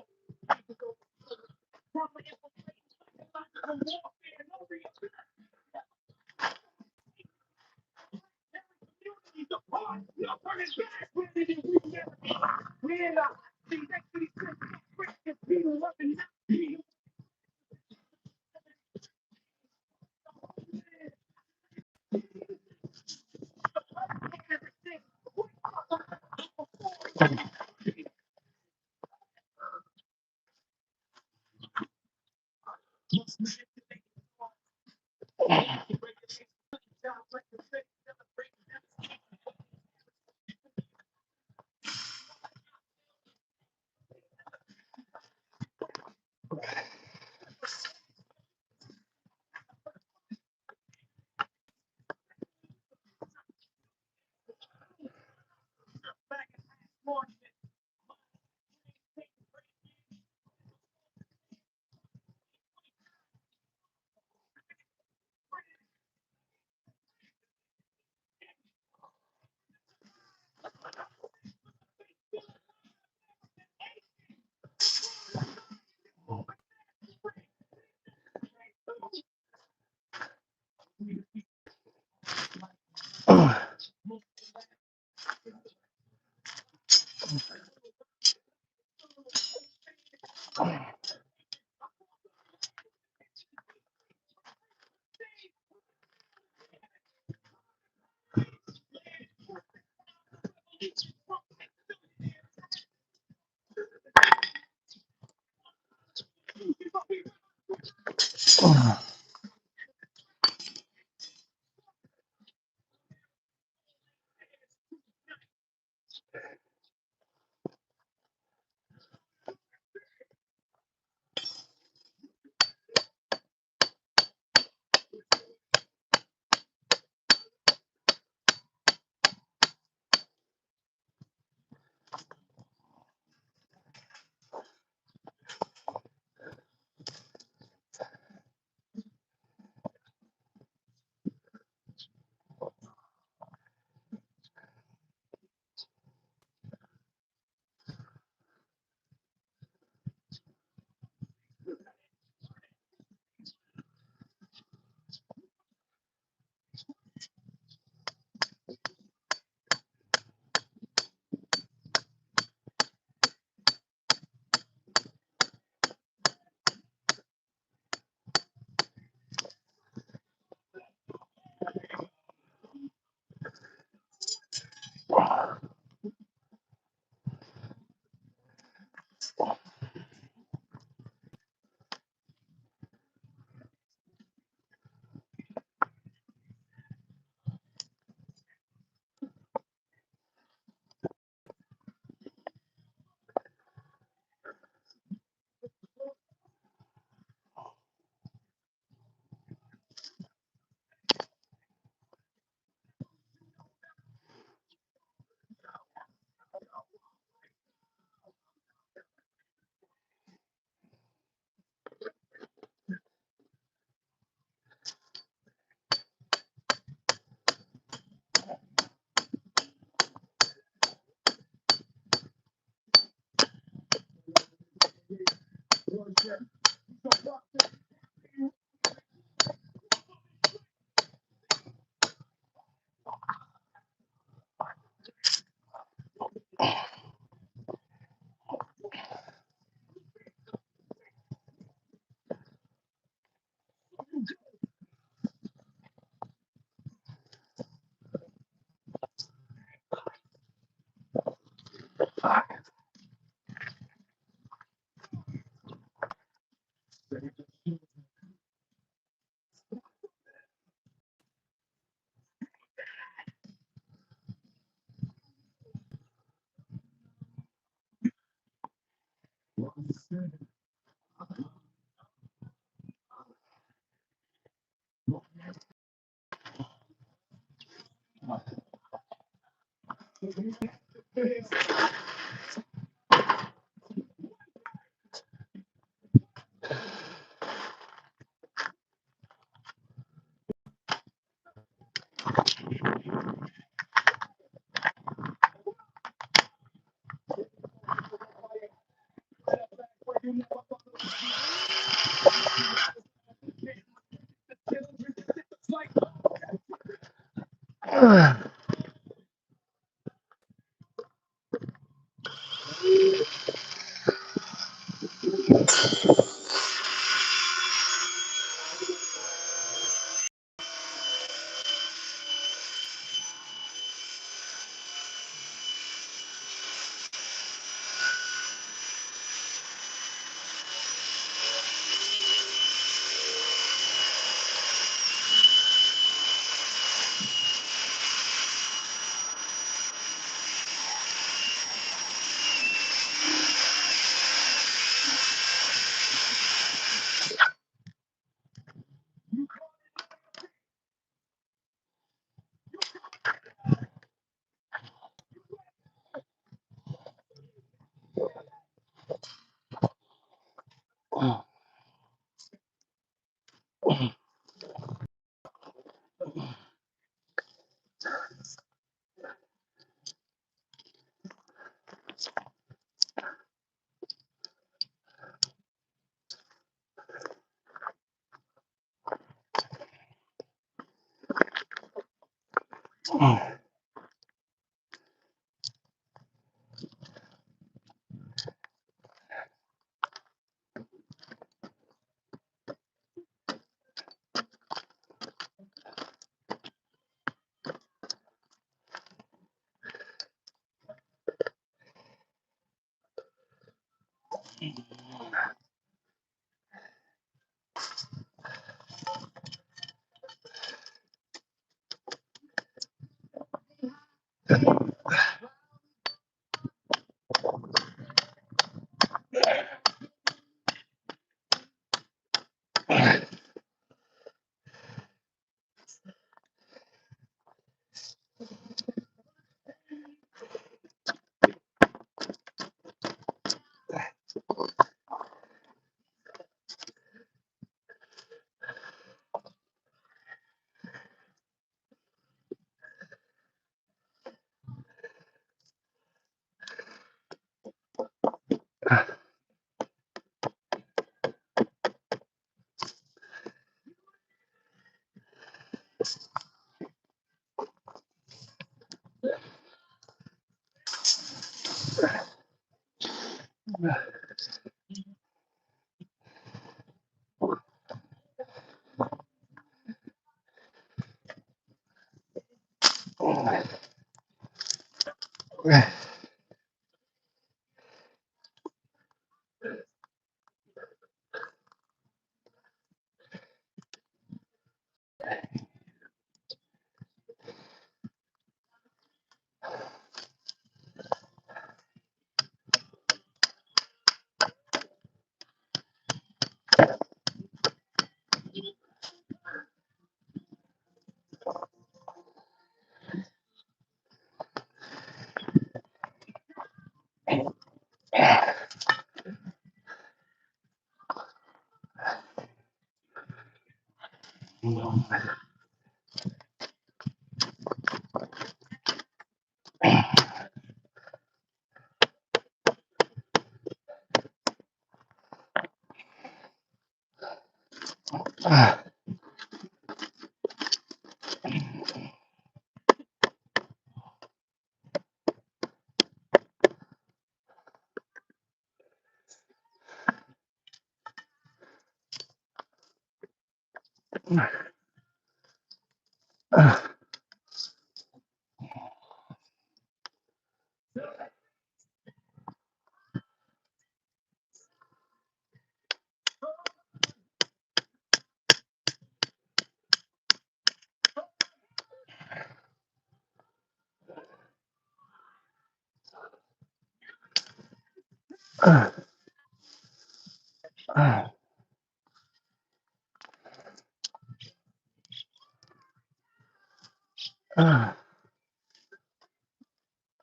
Ah.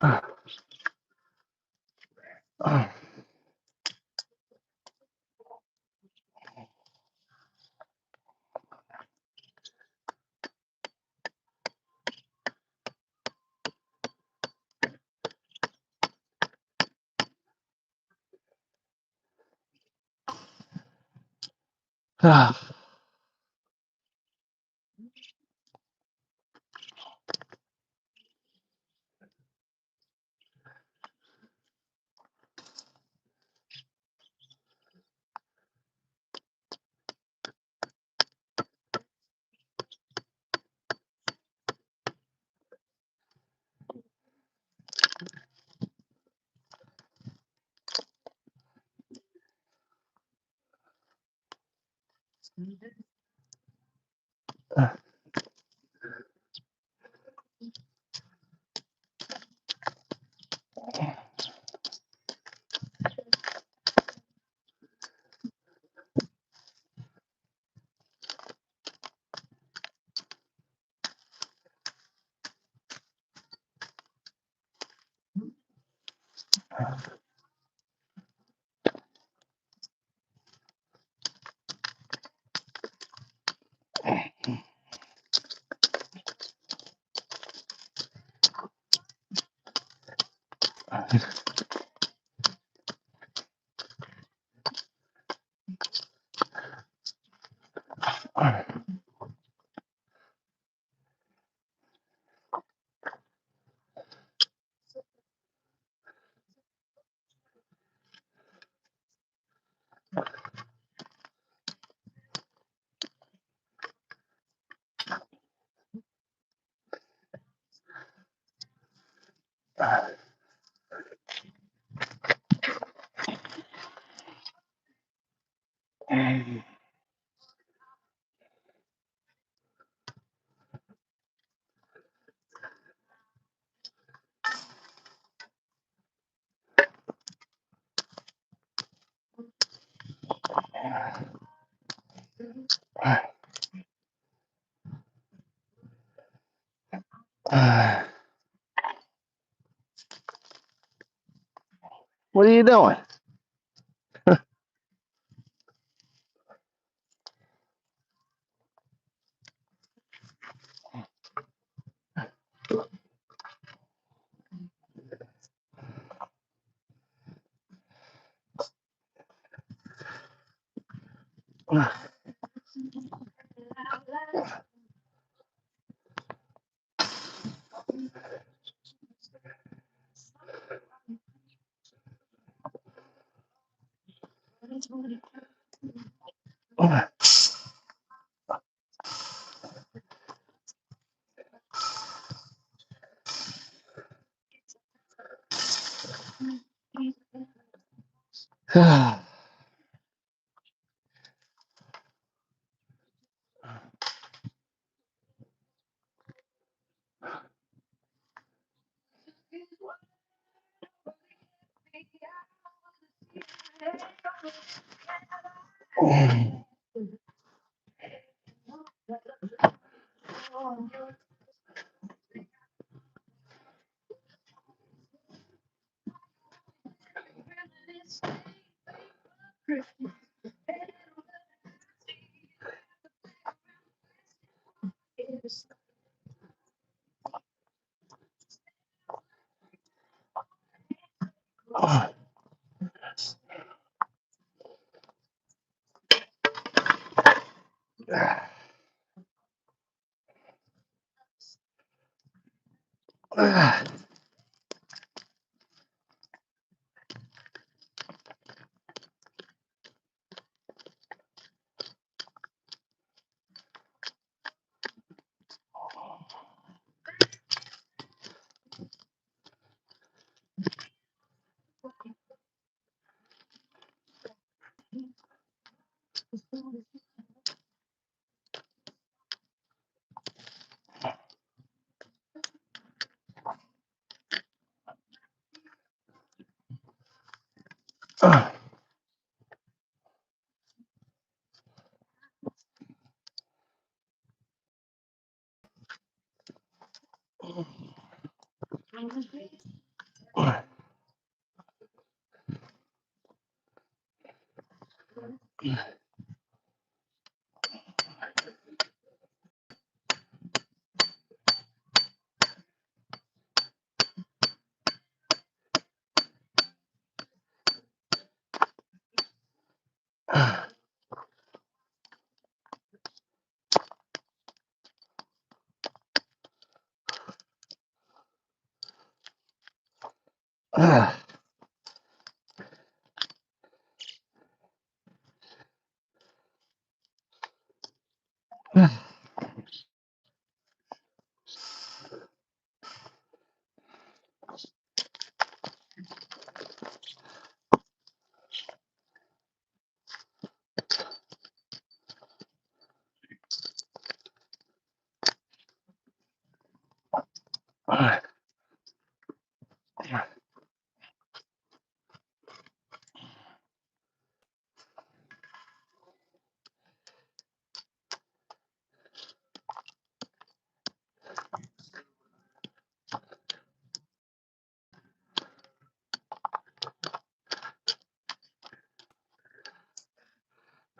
Ah. Ah. Ah. Ah. What are you doing? Ah. Ah.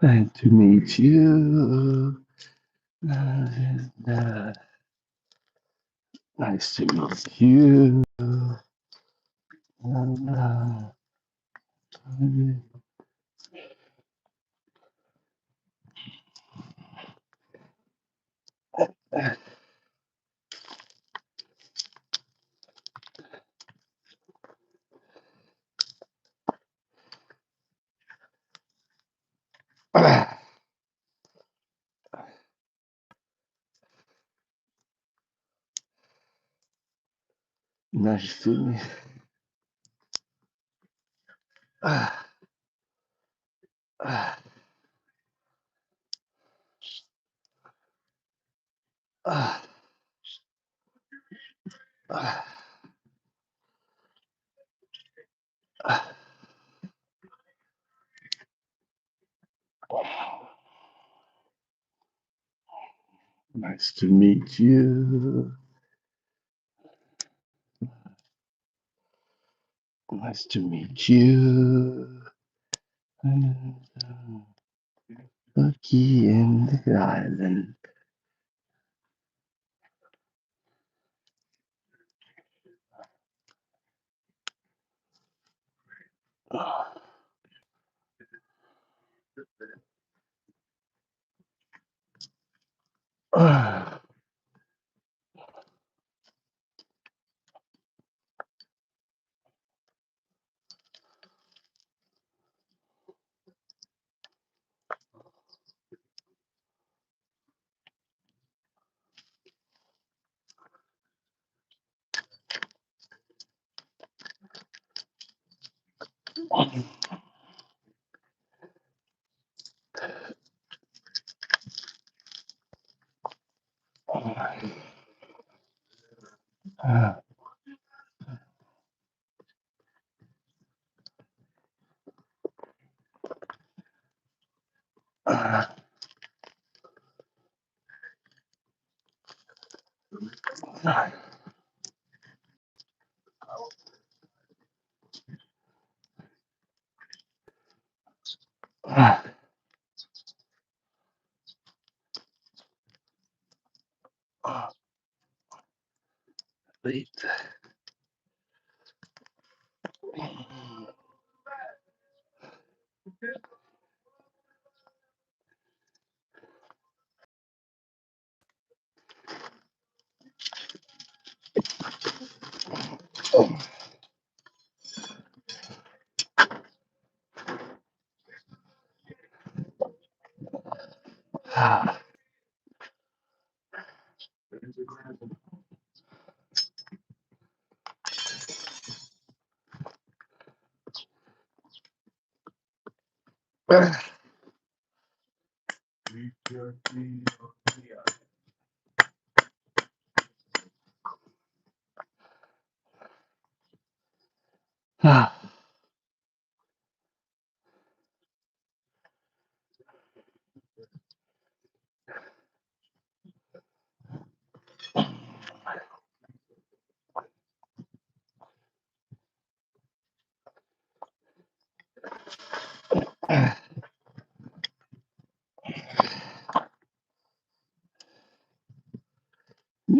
Nice to meet you. Nice to meet you. Nice to meet Nice to meet you. Nice to meet you. Lucky in the island. Wait.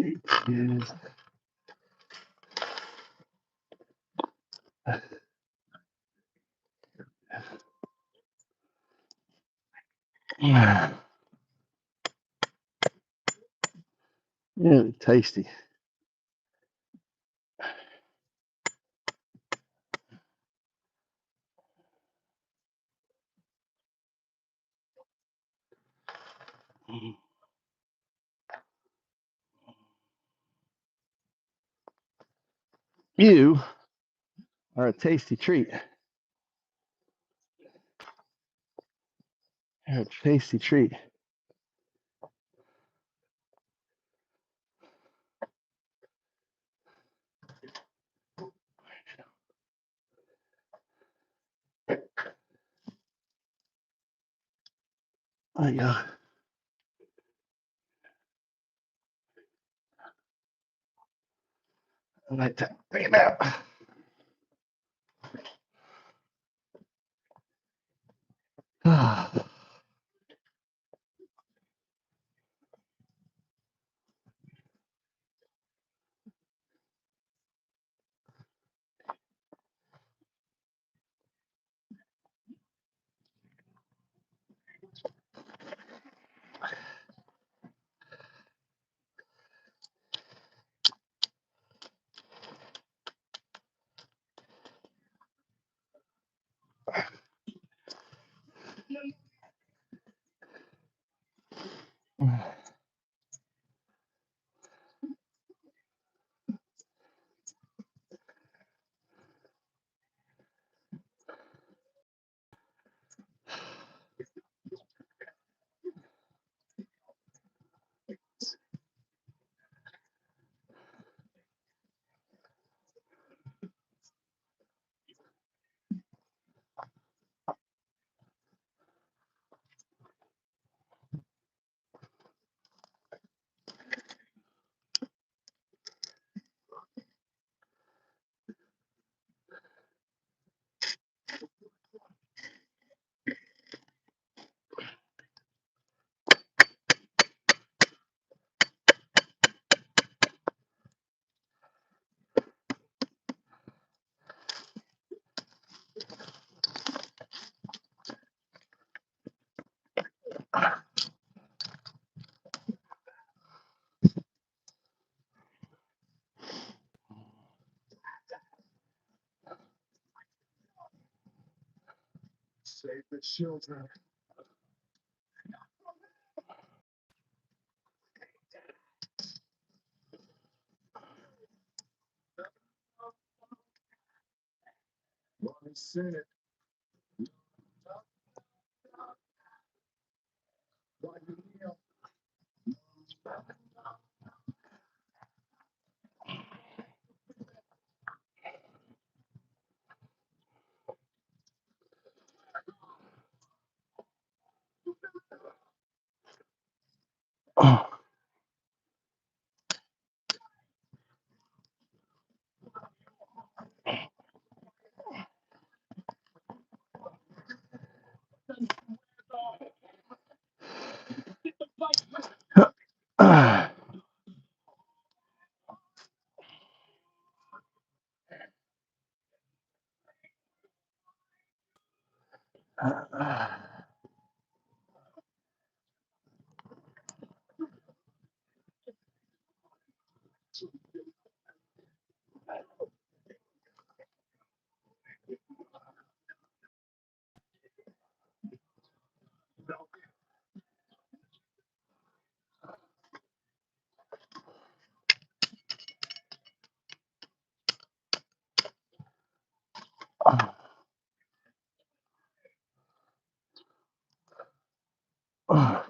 Yes. Really tasty. You are a tasty treat. You're a tasty treat. Oh yeah. I like that. Bring it out. Ah. Save the children. Mommy said it. Why you kneel? Oh. Ah. Ah.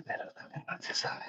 Pero también no se sabe.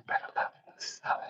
Pero también no se sabe.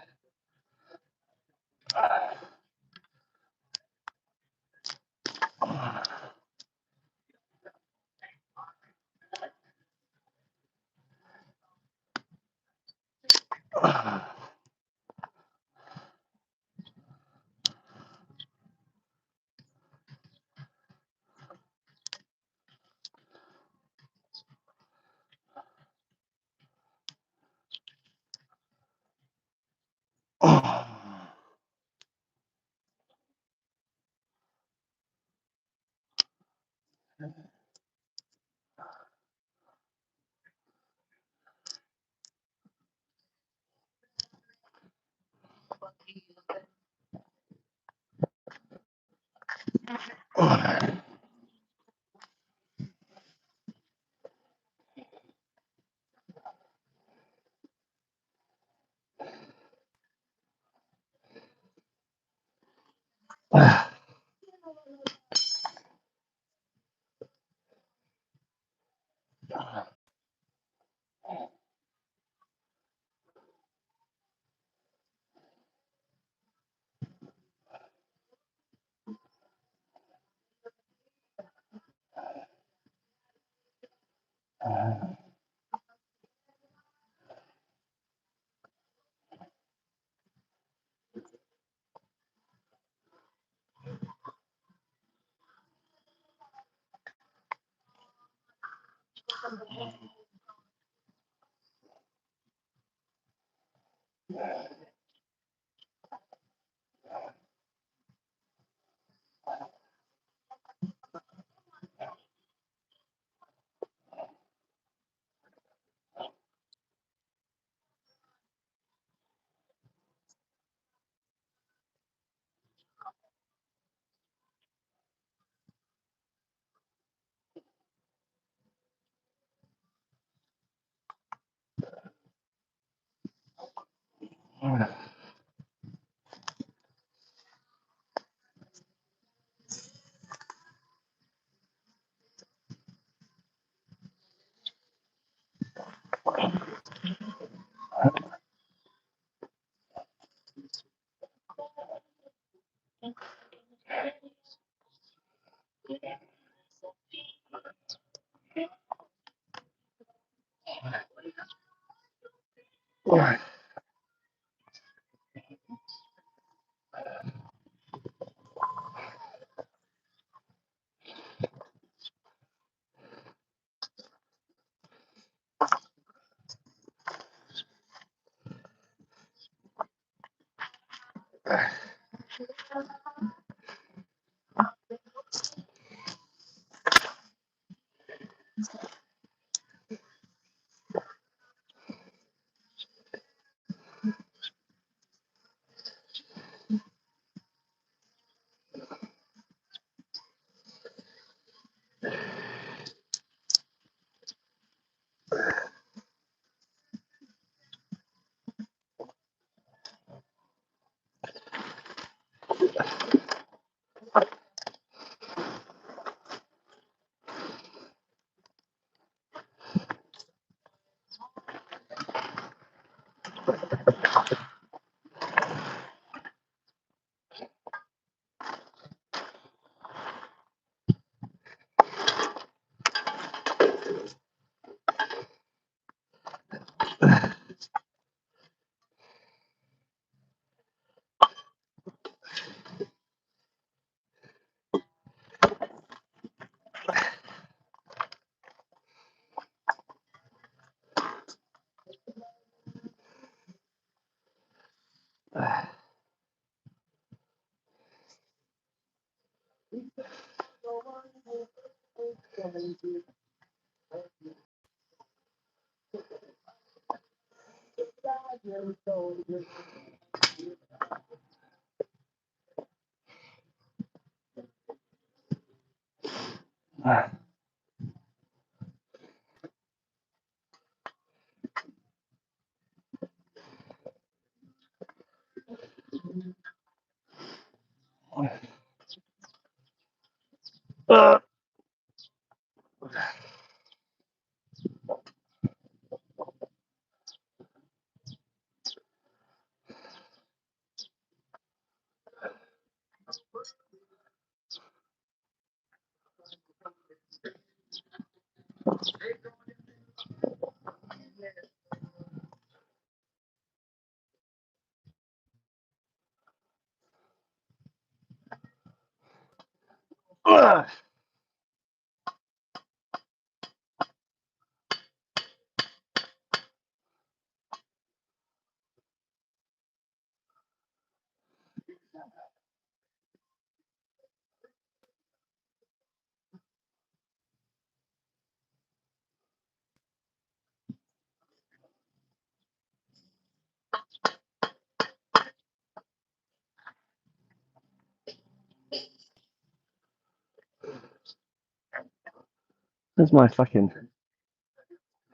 Where's my fucking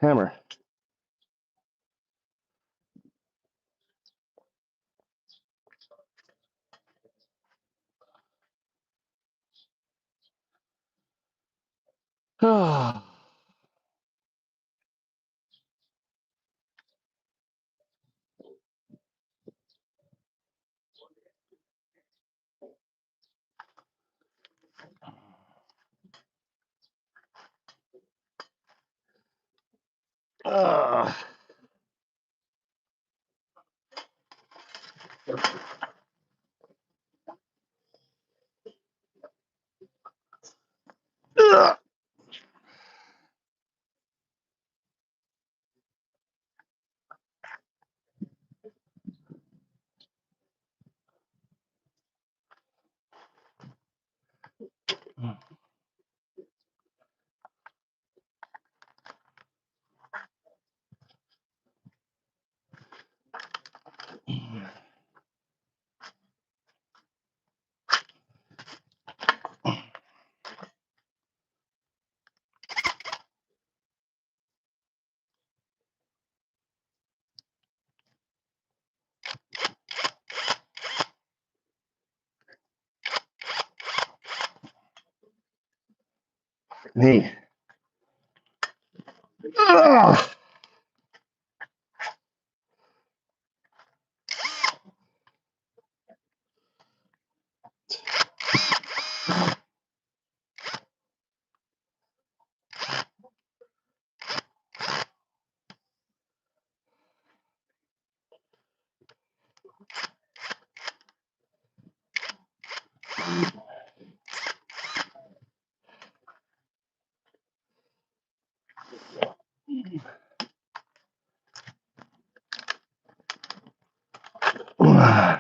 hammer? Ah. Ah. Ah. Me. Ah. Ah.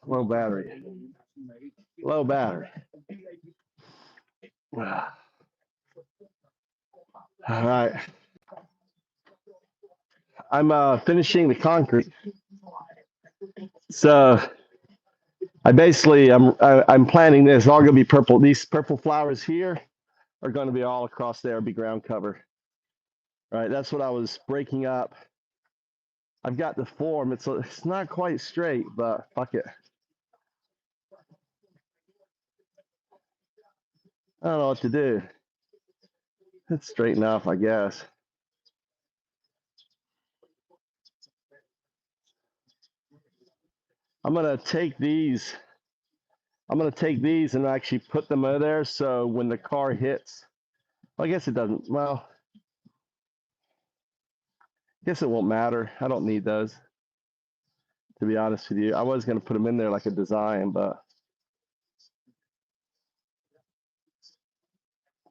Low battery. Low battery. All right. I'm finishing the concrete. So I'm planning this. It's all gonna be purple. These purple flowers here are gonna be all across there, be ground cover. Right. That's what I was breaking up. I've got the form. It's not quite straight, but fuck it. I don't know what to do. It's straight enough, I guess. I'm gonna take these and actually put them in there so when the car hits, well, I guess it doesn't, well, I guess it won't matter. I don't need those, to be honest with you. I was gonna put them in there like a design, but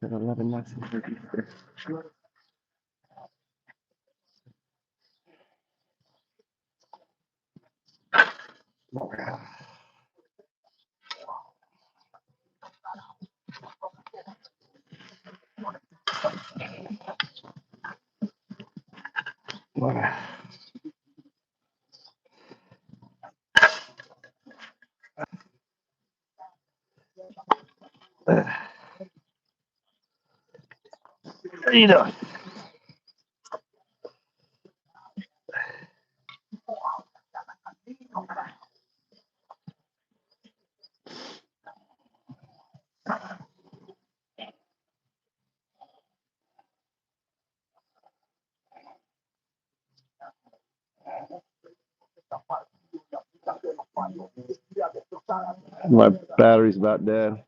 11 months. How you doing? My battery's about dead.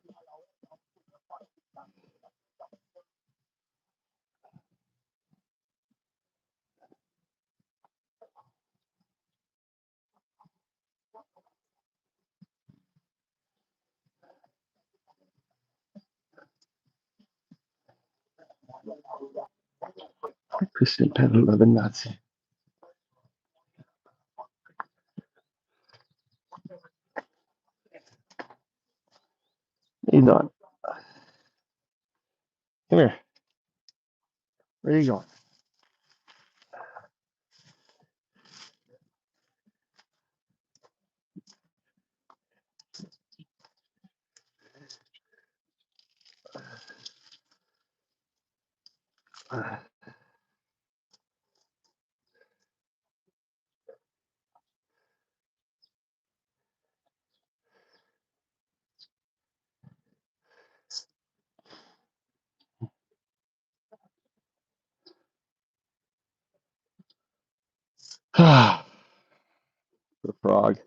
Christian Pedal of the Nazi. How you doing? Come here. Where are you going? The frog.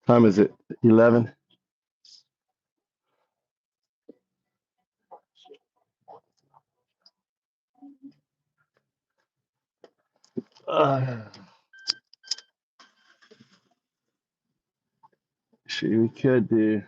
Time is it? 11. See, we could do.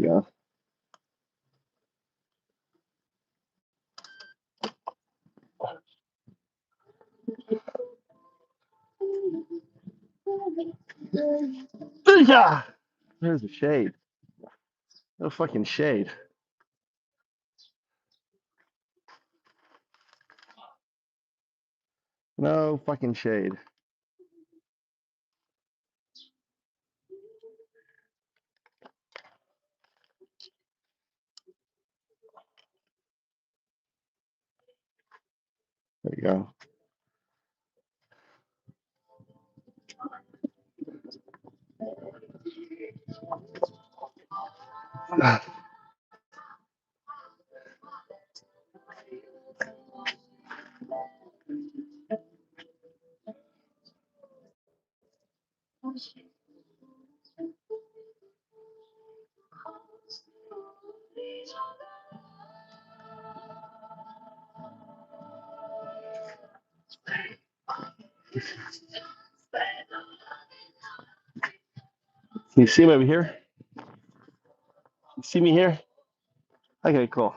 we go. Yeah. There's the shade. No fucking shade. No fucking shade. There you go. You see me over here? You see me here? Okay, cool.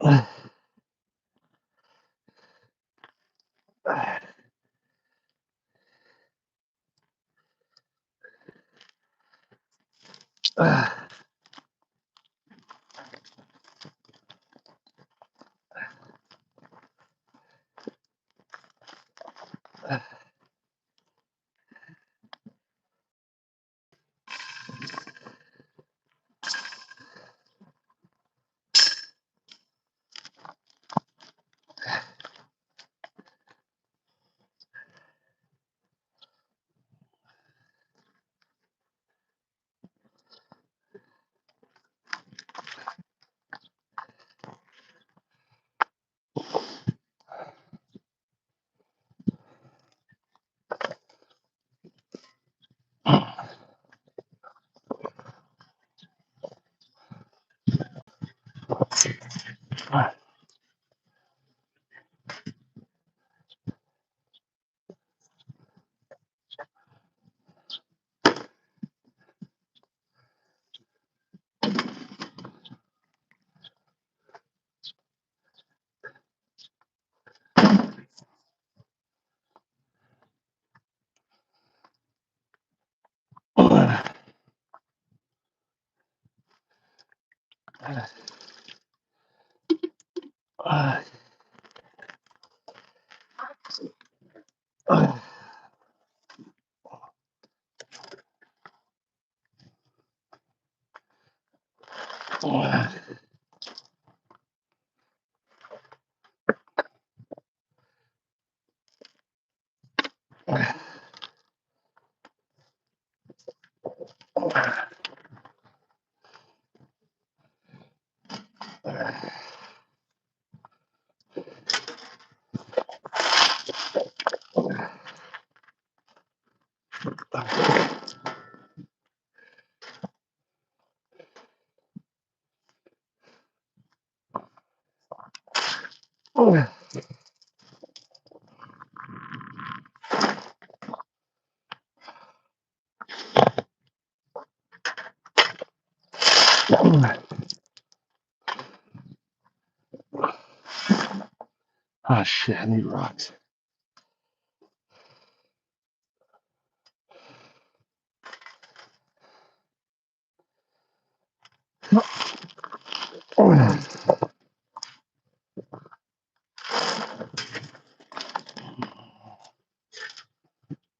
Oh shit, I need rocks.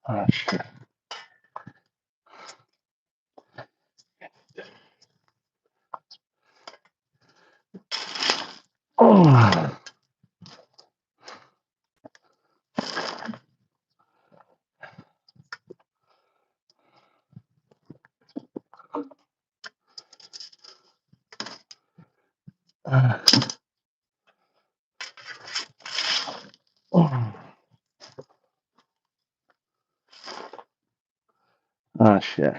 Oh shit. Oh. Oh shit.